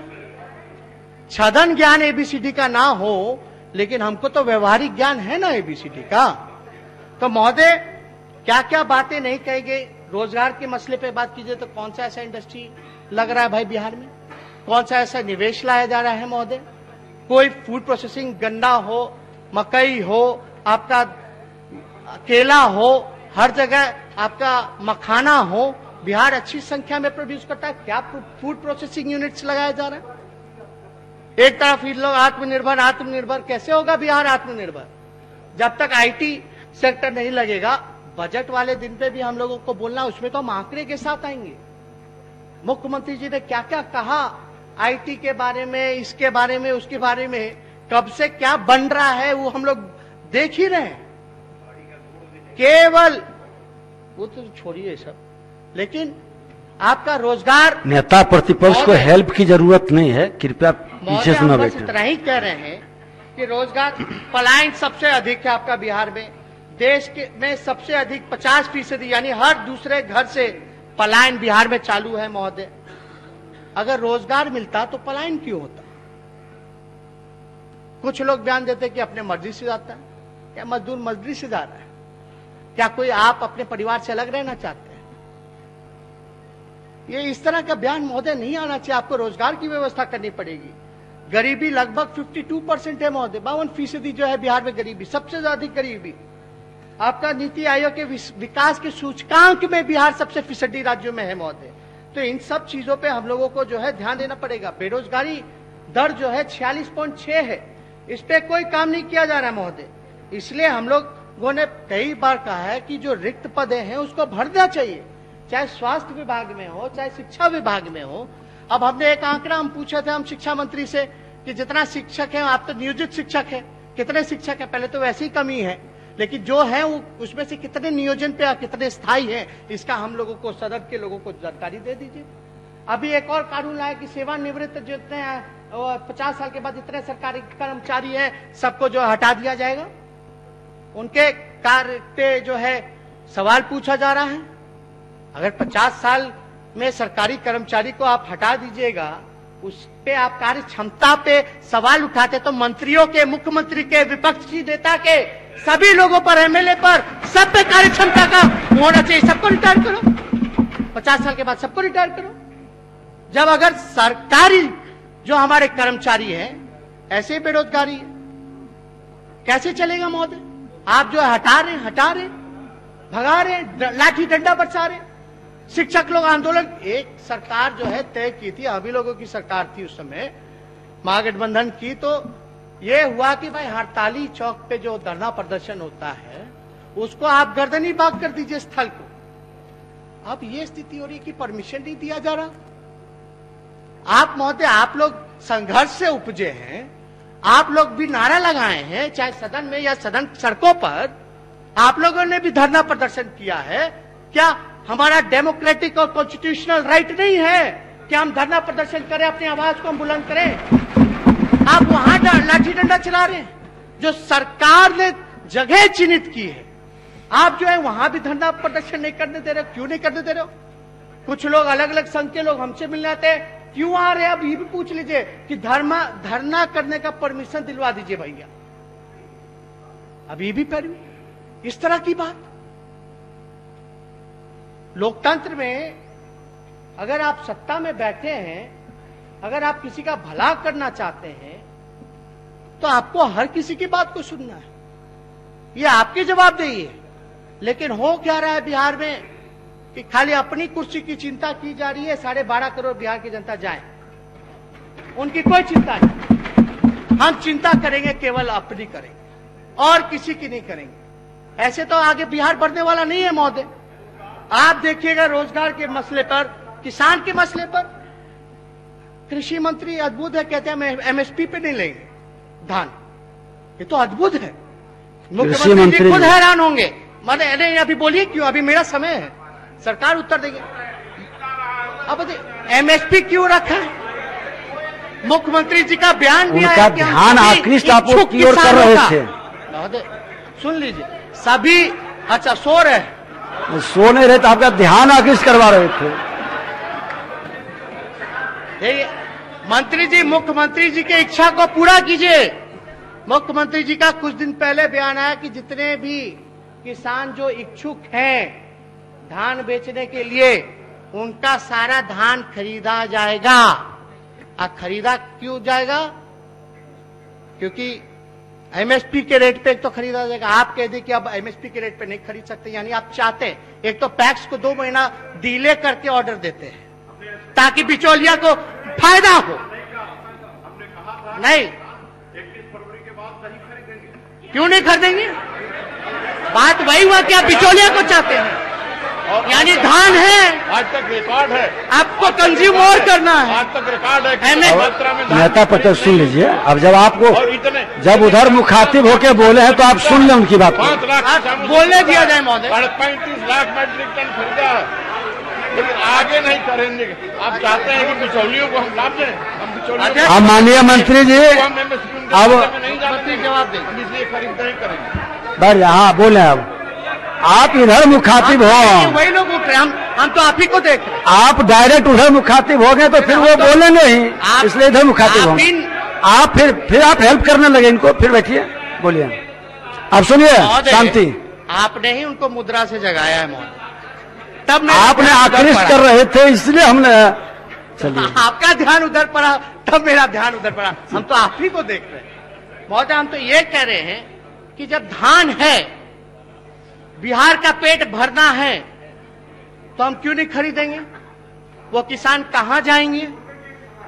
छादन ज्ञान ABCD का ना हो लेकिन हमको तो व्यवहारिक ज्ञान है ना एबीसीडी का। तो महोदय क्या क्या बातें नहीं कही गई। रोजगार के मसले पे बात कीजिए तो कौन सा ऐसा इंडस्ट्री लग रहा है भाई बिहार में, कौन सा ऐसा निवेश लाया जा रहा है महोदय। कोई फूड प्रोसेसिंग, गन्ना हो, मकई हो, आपका केला हो, हर जगह आपका मखाना हो, बिहार अच्छी संख्या में प्रोड्यूस करता है। क्या फूड प्रोसेसिंग यूनिट्स लगाया जा रहा है? एक तरफ ही लोग आत्मनिर्भर आत्मनिर्भर, कैसे होगा बिहार आत्मनिर्भर जब तक आईटी सेक्टर नहीं लगेगा। बजट वाले दिन पे भी हम लोगों को बोलना, उसमें तो हम आंकड़े के साथ आएंगे। मुख्यमंत्री जी ने क्या क्या कहा आईटी के बारे में, इसके बारे में, उसके बारे में, कब से क्या बन रहा है वो हम लोग देख ही रहे हैं। केवल वो तो छोड़िए सब, लेकिन आपका रोजगार, नेता प्रतिपक्ष को हेल्प की जरूरत नहीं है, कृपया पीछे से न बैठे। इतना ही कह रहे हैं कि रोजगार पलायन सबसे अधिक है आपका बिहार में। देश के में सबसे अधिक 50% यानी हर दूसरे घर से पलायन बिहार में चालू है महोदय। अगर रोजगार मिलता तो पलायन क्यों होता? कुछ लोग बयान देते कि अपने मर्जी से जाता है। क्या मजदूर मजदूरी से जा रहा है? क्या कोई आप अपने परिवार से अलग रहना चाहते हैं? ये इस तरह का बयान महोदय नहीं आना चाहिए। आपको रोजगार की व्यवस्था करनी पड़ेगी। गरीबी लगभग 52% है महोदय, 52% जो है बिहार में गरीबी, सबसे ज्यादा गरीबी। आपका नीति आयोग के विकास के सूचकांक में बिहार सबसे फीसदी राज्यों में है महोदय। तो इन सब चीजों पे हम लोगों को जो है ध्यान देना पड़ेगा। बेरोजगारी दर जो है 46.6 है, इस पे कोई काम नहीं किया जा रहा है महोदय। इसलिए हम लोगों ने कई बार कहा है कि जो रिक्त पद हैं उसको भरना चाहिए, चाहे स्वास्थ्य विभाग में हो, चाहे शिक्षा विभाग में हो। अब हमने एक आंकड़ा हम पूछे थे हम शिक्षा मंत्री से कि जितना शिक्षक है, आप तो नियोजित शिक्षक है, कितने शिक्षक है? पहले तो वैसे ही कमी है, लेकिन जो है वो उसमें से कितने नियोजन पे, कितने स्थायी है, इसका हम लोगों को, सदन के लोगों को जानकारी दे दीजिए। अभी एक और कानून लाया कि सेवानिवृत्त जितने 50 साल के बाद जितने सरकारी कर्मचारी हैं सबको जो हटा दिया जाएगा। उनके कार्य पे जो है सवाल पूछा जा रहा है। अगर 50 साल में सरकारी कर्मचारी को आप हटा दीजिएगा, उस पे आप कार्य क्षमता पे सवाल उठाते तो मंत्रियों के, मुख्यमंत्री के, विपक्षी नेता के, सभी लोगों पर, एमएलए पर, सब पे कार्य क्षमता का होना चाहिए। सबको रिटायर करो, 50 साल के बाद सबको रिटायर करो। जब अगर सरकारी जो हमारे कर्मचारी हैं ऐसे ही बेरोजगारी है, कैसे चलेगा महोदय? आप जो हटा रहे, भगा रहे, लाठी डंडा बरसा रहे। शिक्षक लोग आंदोलन, एक सरकार जो है तय की थी, अभी लोगों की सरकार थी उस समय, महागठबंधन की, तो ये हुआ कि भाई हड़ताली चौक पे जो धरना प्रदर्शन होता है उसको आप गर्दनी बाग कर दीजिए स्थल को। अब ये स्थिति हो रही है कि परमिशन नहीं दिया जा रहा। आप महोदय, आप लोग संघर्ष से उपजे हैं, आप लोग भी नारा लगाए हैं, चाहे सदन में या सदन सड़कों पर आप लोगों ने भी धरना प्रदर्शन किया है। क्या हमारा डेमोक्रेटिक और कॉन्स्टिट्यूशनल राइट नहीं है कि हम धरना प्रदर्शन करें, अपनी आवाज को हम बुलंद करें? आप वहां लाठी डंडा चला रहे हैं, जो सरकार ने जगह चिन्हित की है, आप जो है वहां भी धरना प्रदर्शन नहीं करने दे रहे हो। क्यों नहीं करने दे रहे हो? कुछ लोग, अलग अलग संघ के लोग हमसे मिलने आते हैं, क्यों आ रहे हैं? अब ये भी पूछ लीजिए कि धरना करने का परमिशन दिलवा दीजिए भैया। अभी भी परमिशन, इस तरह की बात। लोकतंत्र में अगर आप सत्ता में बैठे हैं, अगर आप किसी का भला करना चाहते हैं तो आपको हर किसी की बात को सुनना है, ये आपकी जवाबदेही है। लेकिन हो क्या रहा है बिहार में कि खाली अपनी कुर्सी की चिंता की जा रही है। 12.5 करोड़ बिहार की जनता जाए, उनकी कोई चिंता नहीं। हम चिंता करेंगे केवल अपनी करेंगे और किसी की नहीं करेंगे। ऐसे तो आगे बिहार बढ़ने वाला नहीं है महोदय। आप देखिएगा रोजगार के मसले पर, किसान के मसले पर, कृषि मंत्री अद्भुत है, कहते हैं हम एमएसपी पे नहीं लेंगे धान। ये तो अद्भुत है। मुख्यमंत्री जी खुद हैरान होंगे। मैंने अभी बोलिए क्यों, अभी मेरा समय है, सरकार उत्तर देंगे। अब एमएसपी क्यों रखा है? मुख्यमंत्री जी का बयान भी आया कि ध्यान आकृष्ट आप की ओर कर रहे थे। सुन लीजिए, सभी अच्छा सो रहे, सो नहीं रहे तो आपका ध्यान आकृष्ट करवा रहे थे। मंत्री जी, मुख्यमंत्री जी की इच्छा को पूरा कीजिए। मुख्यमंत्री जी का कुछ दिन पहले बयान आया कि जितने भी किसान जो इच्छुक हैं धान बेचने के लिए, उनका सारा धान खरीदा जाएगा। खरीदा क्यों जाएगा? क्योंकि एमएसपी के रेट पे एक तो खरीदा जाएगा। आप कह दें कि अब एमएसपी के रेट पे नहीं खरीद सकते, यानी आप चाहते हैं एक तो पैक्स को 2 महीना डिले करके ऑर्डर देते हैं ताकि बिचौलिया को फायदा हो। नहीं, 21 फरवरी के बाद नहीं खरीदेंगे। क्यों नहीं खरीदेंगे? बात वही हुआ कि आप बिचौलिया को चाहते हैं, यानी धान है, आज तक रिकॉर्ड है, आपको कंज्यूम और करना है। आज तक रिकॉर्ड है। नेता प्रतिपक्ष सुन लीजिए। अब जब आपको जब उधर मुखातिब होके बोले हैं तो आप सुन लें उनकी बात। 5 लाख बोलने दिया जाए महोदय। 35 लाख मैट्रिक टन खरीदा है, लेकिन आगे नहीं करेंगे। आप चाहते हैं कि बिचौलियों को हम लाभ दें? हम बिचौलियों अब माननीय मंत्री जी अब नहीं जाते, जवाब दें, हम इसलिए खरीद नहीं करेंगे। बढ़िया, हाँ बोले। अब आप इधर मुखातिब हो, वही लोग उठ रहे, हम तो आप ही को देख रहे हैं। आप डायरेक्ट उधर मुखातिब हो गए तो फिर वो बोलेंगे ही, इसलिए इधर मुखातिब हो। आप फिर आप हेल्प करने लगे इनको। फिर बैठिए, बोलिए। अब सुनिए, शांति। आपने ही उनको मुद्रा से जगाया है महोदय, तब आपने आकृष्ट कर रहे थे, इसलिए हमने। चलिए, आपका ध्यान उधर पड़ा, तब मेरा ध्यान उधर पड़ा। हम तो आप ही को देख रहे हैं महोदय। हम तो ये कह रहे हैं कि जब धान है, बिहार का पेट भरना है, तो हम क्यों नहीं खरीदेंगे? वो किसान कहां जाएंगे?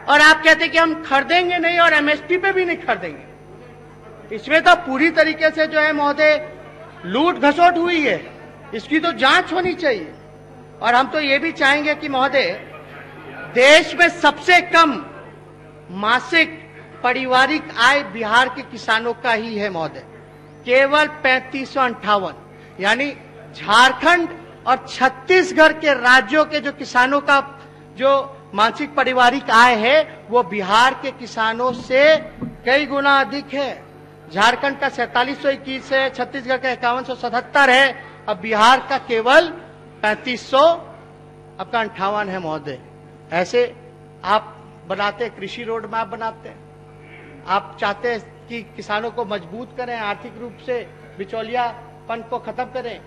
और आप कहते कि हम खरीदेंगे नहीं और एमएसपी पे भी नहीं खरीदेंगे। इसमें तो पूरी तरीके से जो है महोदय लूट घसोट हुई है, इसकी तो जांच होनी चाहिए। और हम तो ये भी चाहेंगे कि महोदय, देश में सबसे कम मासिक पारिवारिक आय बिहार के किसानों का ही है महोदय, केवल 3558। यानी झारखंड और छत्तीसगढ़ के राज्यों के जो किसानों का जो मासिक पारिवारिक आय है वो बिहार के किसानों से कई गुना अधिक है। झारखंड का 4721 है, छत्तीसगढ़ का 5177 है, अब बिहार का केवल 3500 आपका 58 है महोदय। ऐसे आप बनाते कृषि रोड मैप बनाते हैं, आप चाहते हैं कि किसानों को मजबूत करें, आर्थिक रूप से बिचौलियापन को खत्म करें,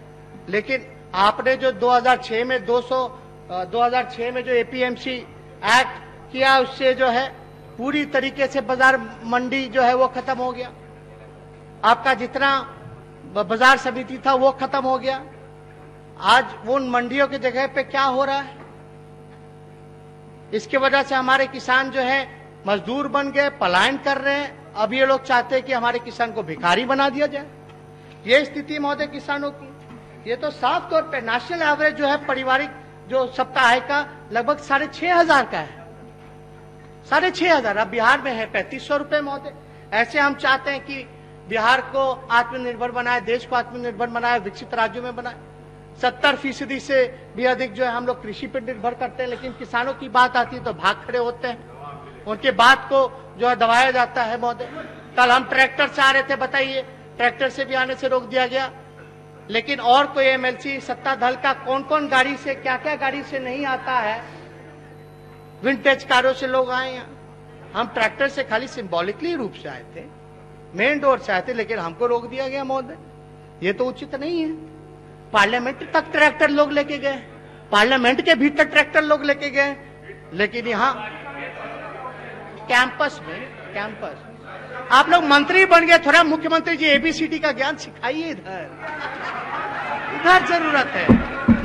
लेकिन आपने जो 2006 में जो एपीएमसी एक्ट किया, उससे जो है पूरी तरीके से बाजार मंडी जो है वो खत्म हो गया। आपका जितना बाजार समिति था वो खत्म हो गया। आज वो उन मंडियों की जगह पे क्या हो रहा है? इसकी वजह से हमारे किसान जो है मजदूर बन गए, पलायन कर रहे हैं। अब ये लोग चाहते हैं कि हमारे किसान को भिखारी बना दिया जाए। ये स्थिति महोदय किसानों की, ये तो साफ तौर पे नेशनल एवरेज जो है पारिवारिक जो सबका आय का लगभग 6,500 का है, 6,500। अब बिहार में है 3500 रुपए महोदय। ऐसे हम चाहते हैं कि बिहार को आत्मनिर्भर बनाए, देश को आत्मनिर्भर बनाए, विकसित राज्यों में बनाए। 70% से भी अधिक जो है हम लोग कृषि पर निर्भर करते हैं, लेकिन किसानों की बात आती है तो भाग खड़े होते हैं, उनके बात को जो है दबाया जाता है महोदय। कल हम ट्रैक्टर से आ रहे थे, बताइए, ट्रैक्टर से भी आने से रोक दिया गया, लेकिन और कोई एमएलसी सत्ता दल का कौन कौन गाड़ी से, क्या क्या गाड़ी से नहीं आता है। विंटेज कारों से लोग आए हैं, हम ट्रैक्टर से खाली सिंबॉलिकली रूप से आए थे, मेन डोर से आए थे, लेकिन हमको रोक दिया गया महोदय। ये तो उचित नहीं है। पार्लियामेंट तक ट्रैक्टर लोग लेके गए, पार्लियामेंट के भीतर ट्रैक्टर लोग लेके गए, लेकिन यहाँ कैंपस आप लोग मंत्री बन गए, थोड़ा मुख्यमंत्री जी एबीसीडी का ज्ञान सिखाइए। इधर जरूरत है,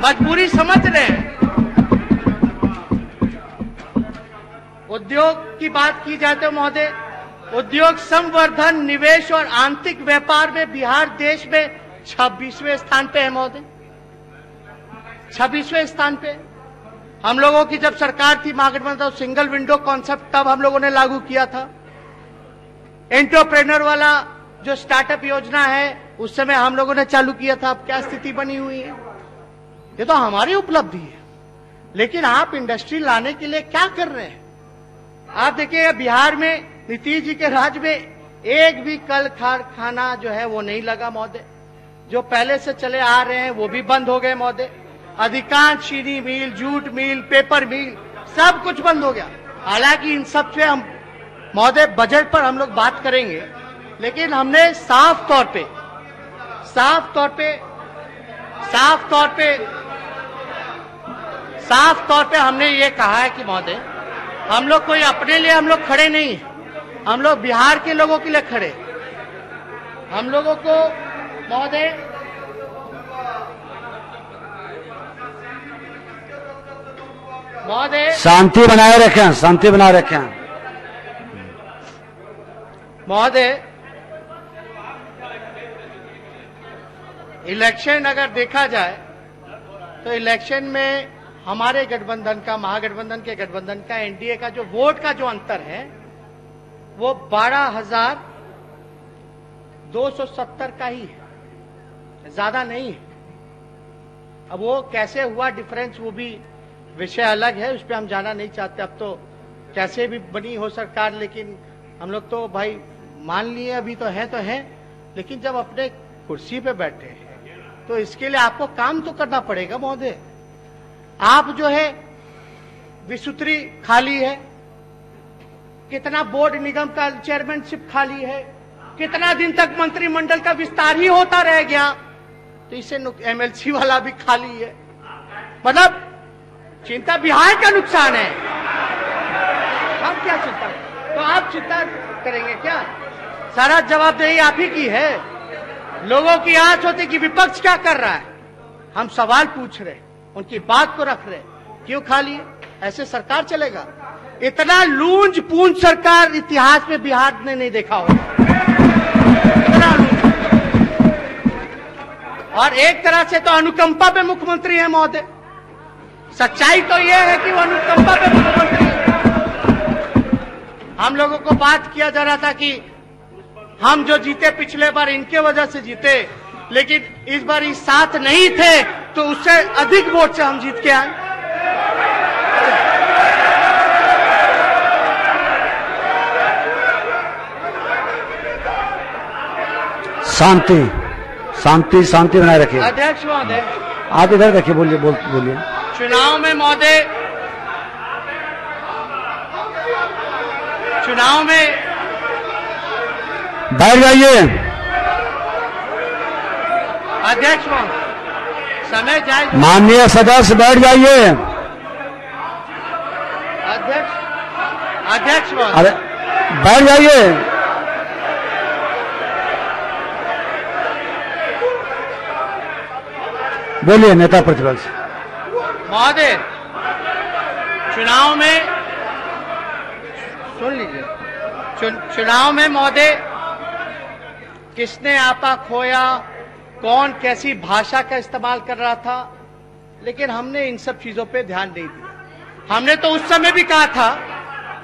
मजबूरी समझ रहे हैं। उद्योग की बात की जाए तो महोदय, उद्योग संवर्धन, निवेश और आंतरिक व्यापार में बिहार देश में 26वें स्थान पे है महोदय, 26वें स्थान पे। हम लोगों की जब सरकार थी महागठबंधन, सिंगल विंडो कॉन्सेप्ट तब हम लोगों ने लागू किया था। एंटरप्रेन्योर वाला जो स्टार्टअप योजना है उस समय हम लोगों ने चालू किया था। अब क्या स्थिति बनी हुई है? ये तो हमारी उपलब्धि है, लेकिन आप इंडस्ट्री लाने के लिए क्या कर रहे हैं? आप देखिए बिहार में नीतीश जी के राज में एक भी कल कारखाना जो है वो नहीं लगा महोदय। जो पहले से चले आ रहे हैं वो भी बंद हो गए महोदय। अधिकांश चीनी मिल, जूट मिल, पेपर मिल सब कुछ बंद हो गया। हालांकि इन सब से हम महोदय बजट पर हम लोग बात करेंगे, लेकिन हमने साफ तौर पे हमने ये कहा है कि महोदय, हम लोग कोई अपने लिए हम लोग खड़े नहीं हैं, हम लोग बिहार के लोगों के लिए खड़े। हम लोगों को महोदय शांति बनाए रखें। महोदय, इलेक्शन अगर देखा जाए तो इलेक्शन में हमारे गठबंधन का, महागठबंधन के गठबंधन का, एनडीए का जो वोट का जो अंतर है वो 12,270 का ही है, ज्यादा नहीं है। अब वो कैसे हुआ डिफरेंस, वो भी विषय अलग है, उस पर हम जाना नहीं चाहते। अब तो कैसे भी बनी हो सरकार, लेकिन हम लोग तो भाई मान लिए अभी तो है, लेकिन जब अपने कुर्सी पे बैठे हैं तो इसके लिए आपको काम तो करना पड़ेगा महोदय। आप जो है विसूत्री खाली है, कितना बोर्ड निगम का चेयरमैनशिप खाली है, कितना दिन तक मंत्रिमंडल का विस्तार ही होता रह गया, तो इससे एमएलसी वाला भी खाली है। मतलब चिंता बिहार का नुकसान है, हम क्या चिंता, तो आप चिंता करेंगे क्या? सारा जवाबदेही आप ही की है। लोगों की आंच होती कि विपक्ष क्या कर रहा है, हम सवाल पूछ रहे, उनकी बात को रख रहे, क्यों खाली है? ऐसे सरकार चलेगा? इतना लूंज पूंज सरकार इतिहास में बिहार ने नहीं देखा होगा, इतना लूंज। और एक तरह से तो अनुकंपा पे मुख्यमंत्री है महोदय, सच्चाई तो यह है कि वो अनुकंपा पे मुख्यमंत्री है। हम लोगों को बात किया जा रहा था कि हम जो जीते पिछले बार इनके वजह से जीते, लेकिन इस बार इस साथ नहीं थे तो उससे अधिक वोट से हम जीत के आए। शांति बनाए रखिए। अध्यक्ष महोदय, आप इधर देखिए, बोलिए। चुनाव में महोदय, बैठ जाइए। अध्यक्ष महोदय, समय जाए। माननीय सदस्य बैठ जाइए। अध्यक्ष महोदय, अरे बैठ जाइए। बोलिए नेता प्रतिपक्ष महोदय। चुनाव में सुन लीजिए, चुनाव में महोदय किसने आपा खोया, कौन कैसी भाषा का इस्तेमाल कर रहा था, लेकिन हमने इन सब चीजों पे ध्यान नहीं दिया। हमने तो उस समय भी कहा था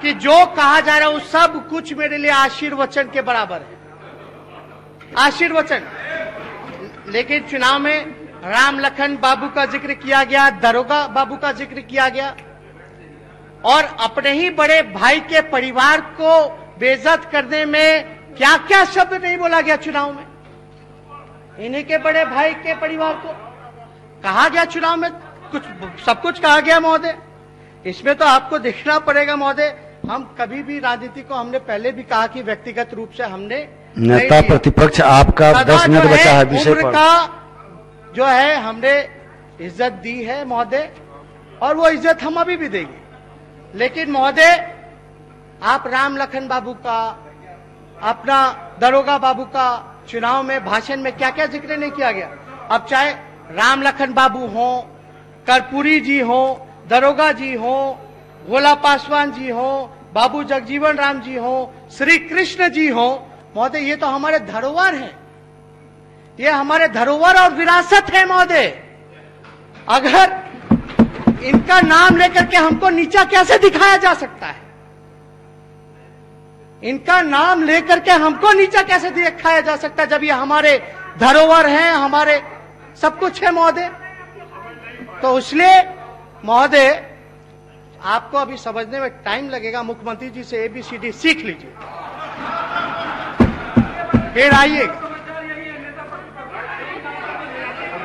कि जो कहा जा रहा है वो सब कुछ मेरे लिए आशीर्वचन के बराबर है, आशीर्वचन। लेकिन चुनाव में राम लखन बाबू का जिक्र किया गया, दरोगा बाबू का जिक्र किया गया, और अपने ही बड़े भाई के परिवार को बेइज्जत करने में क्या क्या शब्द नहीं बोला गया चुनाव में। इन्हीं के बड़े भाई के परिवार को कहा गया चुनाव में, सब कुछ कहा गया महोदय। इसमें तो आपको देखना पड़ेगा महोदय, हम कभी भी राजनीति को, हमने पहले भी कहा कि व्यक्तिगत रूप से हमने नेता प्रतिपक्ष आपका 10 मिनट बचा है विषय पर। का जो है हमने इज्जत दी है महोदय, और वो इज्जत हम अभी भी देंगे। लेकिन महोदय, आप राम लखन बाबू का, अपना दरोगा बाबू का चुनाव में भाषण में क्या क्या जिक्र नहीं किया गया। अब चाहे राम लखन बाबू हो, कर्पूरी जी हो, दरोगा जी हो, भोला पासवान जी हो, बाबू जगजीवन राम जी हो, श्री कृष्ण जी हो, महोदय ये तो हमारे धरोहर हैं, ये हमारे धरोहर और विरासत है महोदय। अगर इनका नाम लेकर के हमको नीचा कैसे दिखाया जा सकता है? इनका नाम लेकर के हमको नीचा कैसे दिखाया जा सकता है, जब ये हमारे धरोहर हैं, हमारे सब कुछ है महोदय। तो इसलिए महोदय आपको अभी समझने में टाइम लगेगा, मुख्यमंत्री जी से ABCD सीख लीजिए, फिर आइएगा।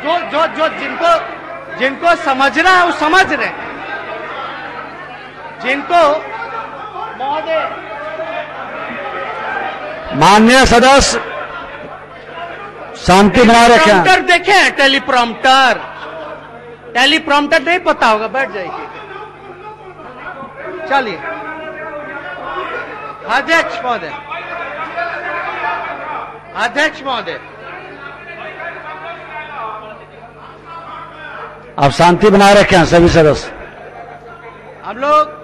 जो जिनको समझना है वो समझ रहे हैं, जिनको महोदय माननीय सदस्य शांति बनाए रखें। टेलीप्रॉम्प्टर देखें, टेलीप्रॉम्प्टर नहीं पता होगा, बैठ जाइए। चलिए अध्यक्ष महोदय, आप शांति बनाए रखें सभी सदस्य। हम लोग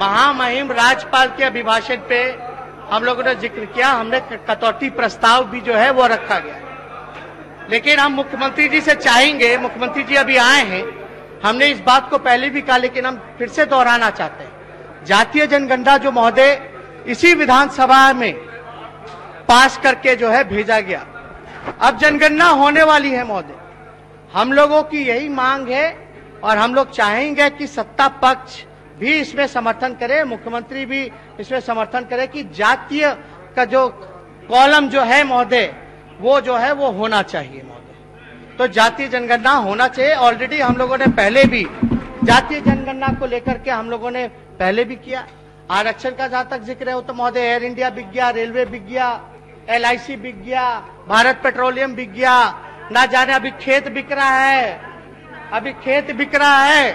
महामहिम राज्यपाल के अभिभाषण पे हम लोगों ने जिक्र किया, हमने कटौती प्रस्ताव भी जो है वो रखा गया, लेकिन हम मुख्यमंत्री जी से चाहेंगे, मुख्यमंत्री जी अभी आए हैं, हमने इस बात को पहले भी कहा लेकिन हम फिर से दोहराना चाहते हैं। जातीय जनगणना जो महोदय इसी विधानसभा में पास करके जो है भेजा गया, अब जनगणना होने वाली है महोदय, हम लोगों की यही मांग है और हम लोग चाहेंगे कि सत्ता पक्ष भी इसमें समर्थन करे, मुख्यमंत्री भी इसमें समर्थन करे कि जातीय का जो कॉलम जो है महोदय वो जो है वो होना चाहिए महोदय। तो जातीय जनगणना होना चाहिए। ऑलरेडी हम लोगों ने पहले भी जातीय जनगणना को लेकर के हम लोगों ने पहले भी किया। आरक्षण का जहां तक जिक्र है वो तो महोदय एयर इंडिया बिक गया, रेलवे बिक गया, LIC बिक गया, भारत पेट्रोलियम बिक गया, ना जाने अभी खेत बिक रहा है,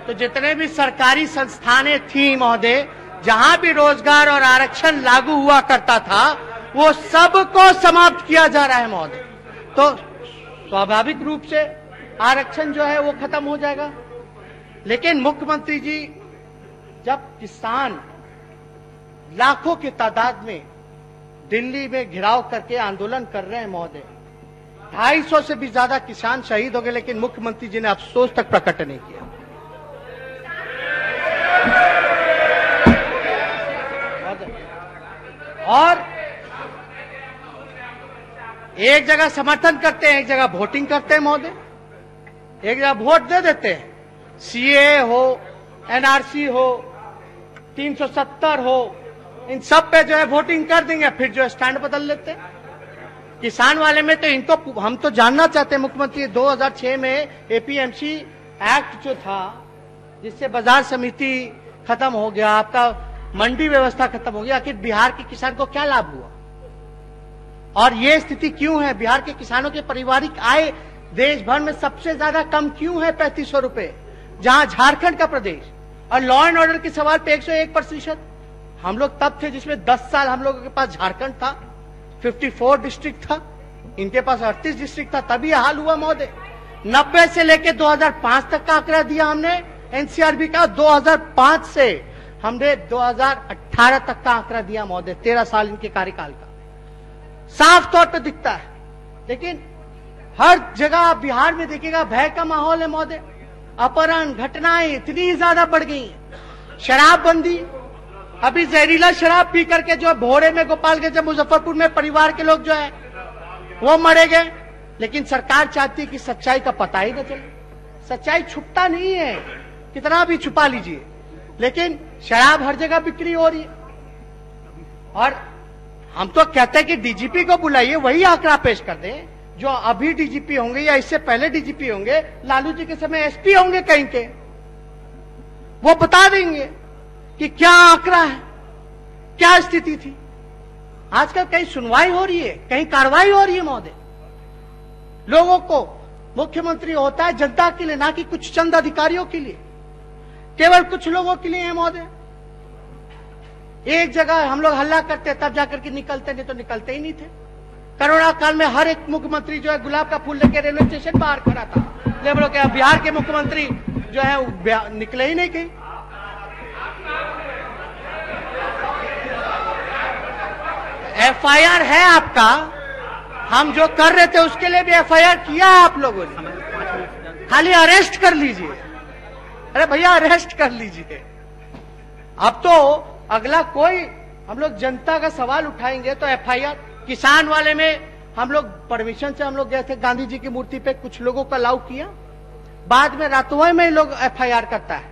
तो जितने भी सरकारी संस्थानें थी महोदय, जहां भी रोजगार और आरक्षण लागू हुआ करता था, वो सबको समाप्त किया जा रहा है महोदय। तो स्वाभाविक रूप से आरक्षण जो है वो खत्म हो जाएगा। लेकिन मुख्यमंत्री जी, जब किसान लाखों की तादाद में दिल्ली में घेराव करके आंदोलन कर रहे हैं महोदय, 250 से भी ज्यादा किसान शहीद हो गए, लेकिन मुख्यमंत्री जी ने अफसोस तक प्रकट नहीं किया। और एक जगह समर्थन करते हैं, एक जगह वोटिंग करते हैं महोदय, एक जगह वोट दे देते हैं, CAA हो, NRC हो, 370 हो, इन सब पे जो है वोटिंग कर देंगे, फिर जो है स्टैंड बदल लेते हैं। किसान वाले में तो इनको हम तो जानना चाहते हैं मुख्यमंत्री, 2006 में APMC एक्ट जो था, जिससे बाजार समिति खत्म हो गया, आपका मंडी व्यवस्था खत्म हो गया, आखिर बिहार के किसान को क्या लाभ हुआ और ये स्थिति क्यों है? बिहार के किसानों के पारिवारिक आय देश भर में सबसे ज्यादा कम क्यों है, 3500 रुपए, जहां झारखंड का प्रदेश। और लॉ एंड ऑर्डर के सवाल पे 101%। हम लोग तब थे जिसमें 10 साल हम लोगों के पास झारखंड था, 54 डिस्ट्रिक्ट था, इनके पास 38 डिस्ट्रिक्ट था, तभी हाल हुआ महोदय। 90 से लेके 2005 तक का आंकड़ा दिया हमने NCRB का, 2005 से हमने 2018 तक का आंकड़ा दिया महोदय, 13 साल इनके कार्यकाल का, साफ तौर पे दिखता है। लेकिन हर जगह बिहार में देखिएगा भय का माहौल है महोदय, अपहरण घटनाएं इतनी ज्यादा बढ़ गई हैं, शराबबंदी, अभी जहरीला शराब पी करके जो भोरे में गोपालगंज मुजफ्फरपुर में परिवार के लोग जो है वो मरे गए, लेकिन सरकार चाहती है कि सच्चाई का पता ही न चले। सच्चाई छुपता नहीं है, कितना भी छुपा लीजिए, लेकिन शराब हर जगह बिक्री हो रही है। और हम तो कहते हैं कि DGP को बुलाइए, वही आंकड़ा पेश कर दें, जो अभी DGP होंगे या इससे पहले DGP होंगे, लालू जी के समय SP होंगे कहीं के, वो बता देंगे कि क्या आंकड़ा है, क्या स्थिति थी। आजकल कहीं सुनवाई हो रही है, कहीं कार्रवाई हो रही है महोदय। लोगों को मुख्यमंत्री होता है जनता के लिए, ना कि कुछ चंद अधिकारियों के लिए, केवल कुछ लोगों के लिए है महोदय। एक जगह हम लोग हल्ला करते तब जाकर के निकलते, नहीं तो निकलते ही नहीं थे। कोरोना काल में हर एक मुख्यमंत्री जो है गुलाब का फूल लेके रेलवे स्टेशन बाहर खड़ा था, लेकिन बिहार के मुख्यमंत्री जो है निकले ही नहीं कहीं। FIR है आपका, हम जो कर रहे थे उसके लिए भी FIR किया है आप लोगों ने, खाली अरेस्ट कर लीजिए। अरे भैया अरेस्ट कर लीजिए। अब तो अगला कोई हम लोग जनता का सवाल उठाएंगे तो FIR। किसान वाले में हम लोग परमिशन से हम लोग गए थे गांधी जी की मूर्ति पे, कुछ लोगों का अलाउ किया, बाद में रातों में लोग FIR करता है।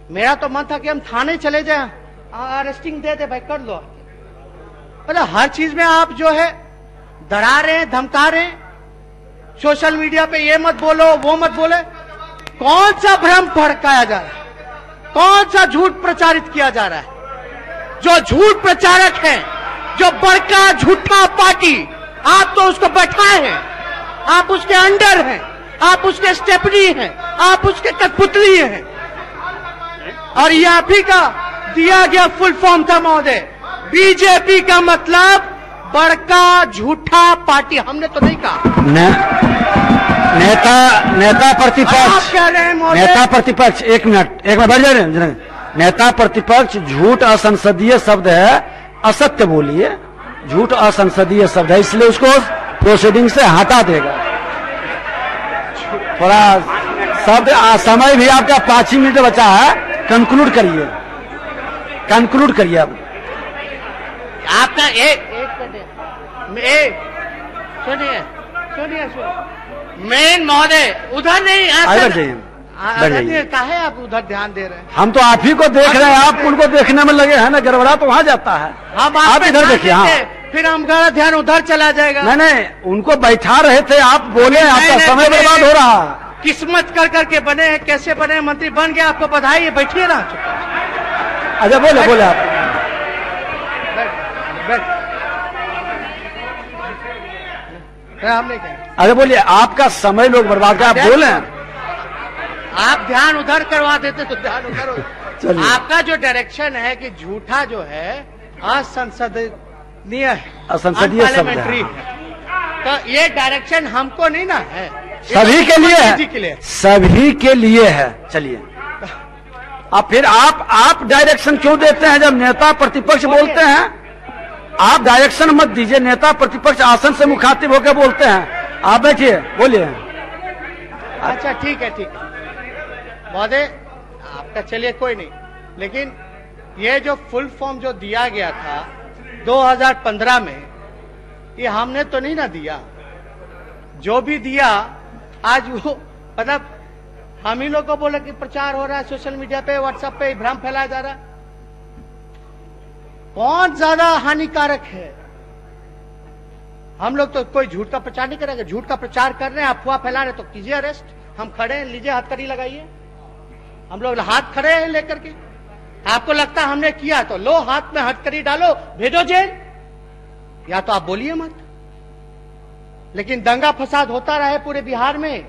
मेरा तो मन था कि हम थाने चले जाए, अरेस्टिंग दे दे भाई, कर लो। मतलब हर चीज में आप जो है डरा रहे हैं, धमका रहे हैं, सोशल मीडिया पे ये मत बोलो वो मत बोले। कौन सा भ्रम भड़काया जा रहा है, कौन सा झूठ प्रचारित किया जा रहा है? जो झूठ प्रचारक हैं जो बड़का झूठा पार्टी, आप तो उसको बैठाए हैं, आप उसके अंडर हैं, आप उसके स्टेपनी हैं, आप उसके कठपुतली हैं, और ये आप ही का दिया गया फुल फॉर्म था महोदय। बीजेपी का मतलब बड़का झूठा पार्टी, हमने तो नहीं कहा। नेता प्रतिपक्ष, आप कह रहे हैं महोदय। नेता प्रतिपक्ष, एक मिनट बैठ जाए। नेता प्रतिपक्ष झूठ असंसदीय शब्द है, असत्य बोलिए, झूठ असंसदीय शब्द है, इसलिए उसको प्रोसीडिंग से हटा देगा। थोड़ा शब्द, समय भी आपका 5 ही मिनट बचा है, कंक्लूड करिए, कंक्लूड करिए अब। आपका एक सुनिए सुनिए मेन महोदय, उधर नहीं काहे आप उधर ध्यान दे रहे हैं? हम तो आप ही को देख रहे हैं, आप उनको देखने में लगे हैं ना, गड़बड़ा तो वहां जाता है। हम आप इधर देखिए। हाँ, फिर हमारा ध्यान उधर चला जाएगा। नहीं, उनको बैठा रहे थे, आप बोले, आपका समय बर्बाद हो रहा। किस्मत कर करके बने हैं, कैसे बने मंत्री बन गए, आपको बधाई है, बैठिए ना। अच्छा बोले आप। हमने क्या? अरे बोलिए, आपका समय लोग बर्बाद कर, आप बोले। आप ध्यान उधर करवा देते तो ध्यान उधर। आपका जो डायरेक्शन है कि झूठा जो है असंसदीय है, असंसदीय पार्लियामेंट्री है, तो ये डायरेक्शन हमको नहीं ना है, सभी के लिए है, सभी के लिए है। चलिए, अब फिर आप डायरेक्शन क्यों देते हैं? जब नेता प्रतिपक्ष बोलते हैं, आप डायरेक्शन मत दीजिए, नेता प्रतिपक्ष आसन से मुखातिब होकर बोलते हैं। आप बैठिए, बोलिए। अच्छा ठीक है महोदय, आपका चलिए कोई नहीं, लेकिन ये जो फुल फॉर्म जो दिया गया था 2015 में, ये हमने तो नहीं ना दिया। जो भी दिया आज वो मतलब हम ही लोग को बोला कि प्रचार हो रहा है सोशल मीडिया पे, व्हाट्सएप पे भ्रम फैलाया जा रहा है। कौन ज्यादा हानिकारक है? हम लोग तो कोई झूठ का प्रचार नहीं करेंगे। झूठ का प्रचार कर रहे हैं, अफवाह फैला रहे तो कीजिए अरेस्ट, हम खड़े हैं, लीजिए हथकड़ी लगाइए। हम लोग हाथ खड़े हैं लेकर के। आपको लगता है हमने किया तो लो हाथ में हथकड़ी डालो, भेजो जेल, या तो आप बोलिए मत। लेकिन दंगा फसाद होता रहे पूरे बिहार में,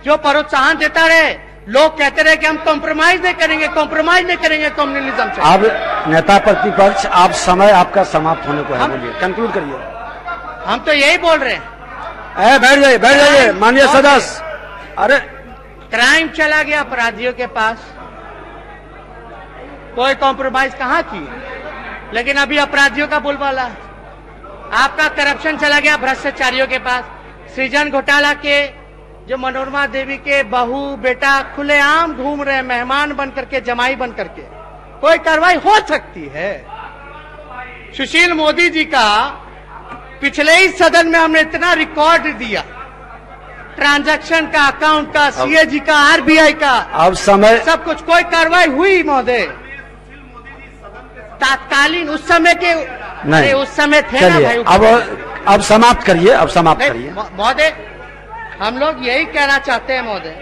जो प्रोत्साहन देता रहे, लोग कहते रहे कि हम कॉम्प्रोमाइज नहीं करेंगे, कॉम्प्रोमाइज नहीं करेंगे कम्युनलिज्म से। अब नेता प्रतिपक्ष, आप समय आपका समाप्त होने को है, बोलिए, कंक्लूड करिए। हम तो यही बोल रहे हैं। बैठ जाइए माननीय सदस्य। अरे क्राइम चला गया अपराधियों के पास, कोई कॉम्प्रोमाइज कहां की, लेकिन अभी अपराधियों का बोलबाला है। आपका करप्शन चला गया भ्रष्टाचारियों के पास। सृजन घोटाला के जो मनोरमा देवी के बहू बेटा खुलेआम घूम रहे हैं, मेहमान बन करके, जमाई बन करके, कोई कार्रवाई हो सकती है। सुशील मोदी जी का पिछले ही सदन में हमने इतना रिकॉर्ड दिया, ट्रांजैक्शन का, अकाउंट का, सीएजी का, आरबीआई का, अब समय सब कुछ, कोई कार्रवाई हुई महोदय? तात्कालीन उस समय के नहीं, उस समय थे ना भाई। अब समाप्त करिए, अब समाप्त करिए महोदय। हम लोग यही कहना चाहते हैं महोदय,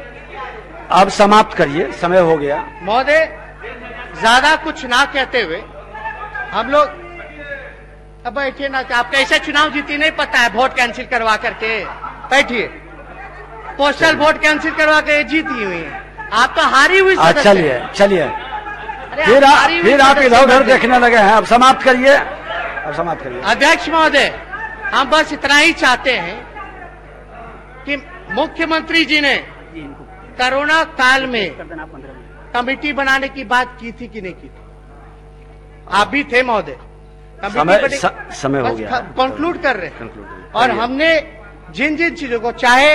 अब समाप्त करिए, समय हो गया महोदय। ज्यादा कुछ ना कहते हुए हम लोग अब बैठिए ना। आप कैसे चुनाव जीती नहीं पता है, वोट कैंसिल करवा करके बैठिए, पोस्टल वोट कैंसिल करवा के जीती हुई है, आप तो हारी हुई। चलिए फिर आप इधर उधर देखने लगे हैं। अब समाप्त करिए, अब समाप्त करिए। अध्यक्ष महोदय, हम बस इतना ही चाहते हैं कि मुख्यमंत्री जी ने कोरोना काल में कमेटी बनाने की बात की थी कि नहीं की थी? आप भी थे महोदय। समय हो गया, कंक्लूड कर रहे हैं। और हमने जिन जिन चीजों को, चाहे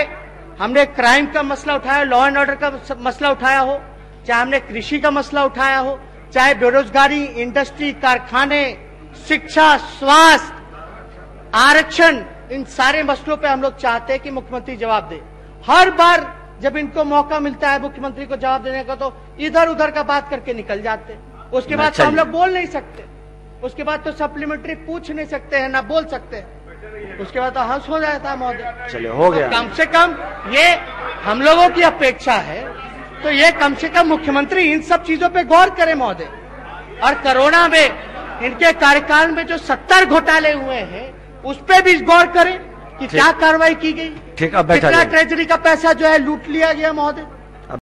हमने क्राइम का मसला उठाया, लॉ एंड ऑर्डर का मसला उठाया हो, चाहे हमने कृषि का मसला उठाया हो, चाहे बेरोजगारी, इंडस्ट्री, कारखाने, शिक्षा, स्वास्थ्य, आरक्षण, इन सारे मसलों पे हम लोग चाहते हैं कि मुख्यमंत्री जवाब दे। हर बार जब इनको मौका मिलता है मुख्यमंत्री को जवाब देने का, तो इधर उधर का बात करके निकल जाते। उसके बाद तो हम लोग बोल नहीं सकते, उसके बाद तो सप्लीमेंट्री पूछ नहीं सकते हैं, ना बोल सकते, उसके बाद तो हंस हो जाता है महोदय। चलिए, हो गया। तो कम से कम ये हम लोगों की अपेक्षा है, तो ये कम से कम मुख्यमंत्री इन सब चीजों पे गौर करें महोदय। और कोरोना में इनके कार्यकाल में जो 70 घोटाले हुए हैं उस पे भी गौर करें कि क्या कार्रवाई की गई, ठीक, अब बैठा कितना जाइए। ट्रेजरी का पैसा जो है लूट लिया गया महोदय।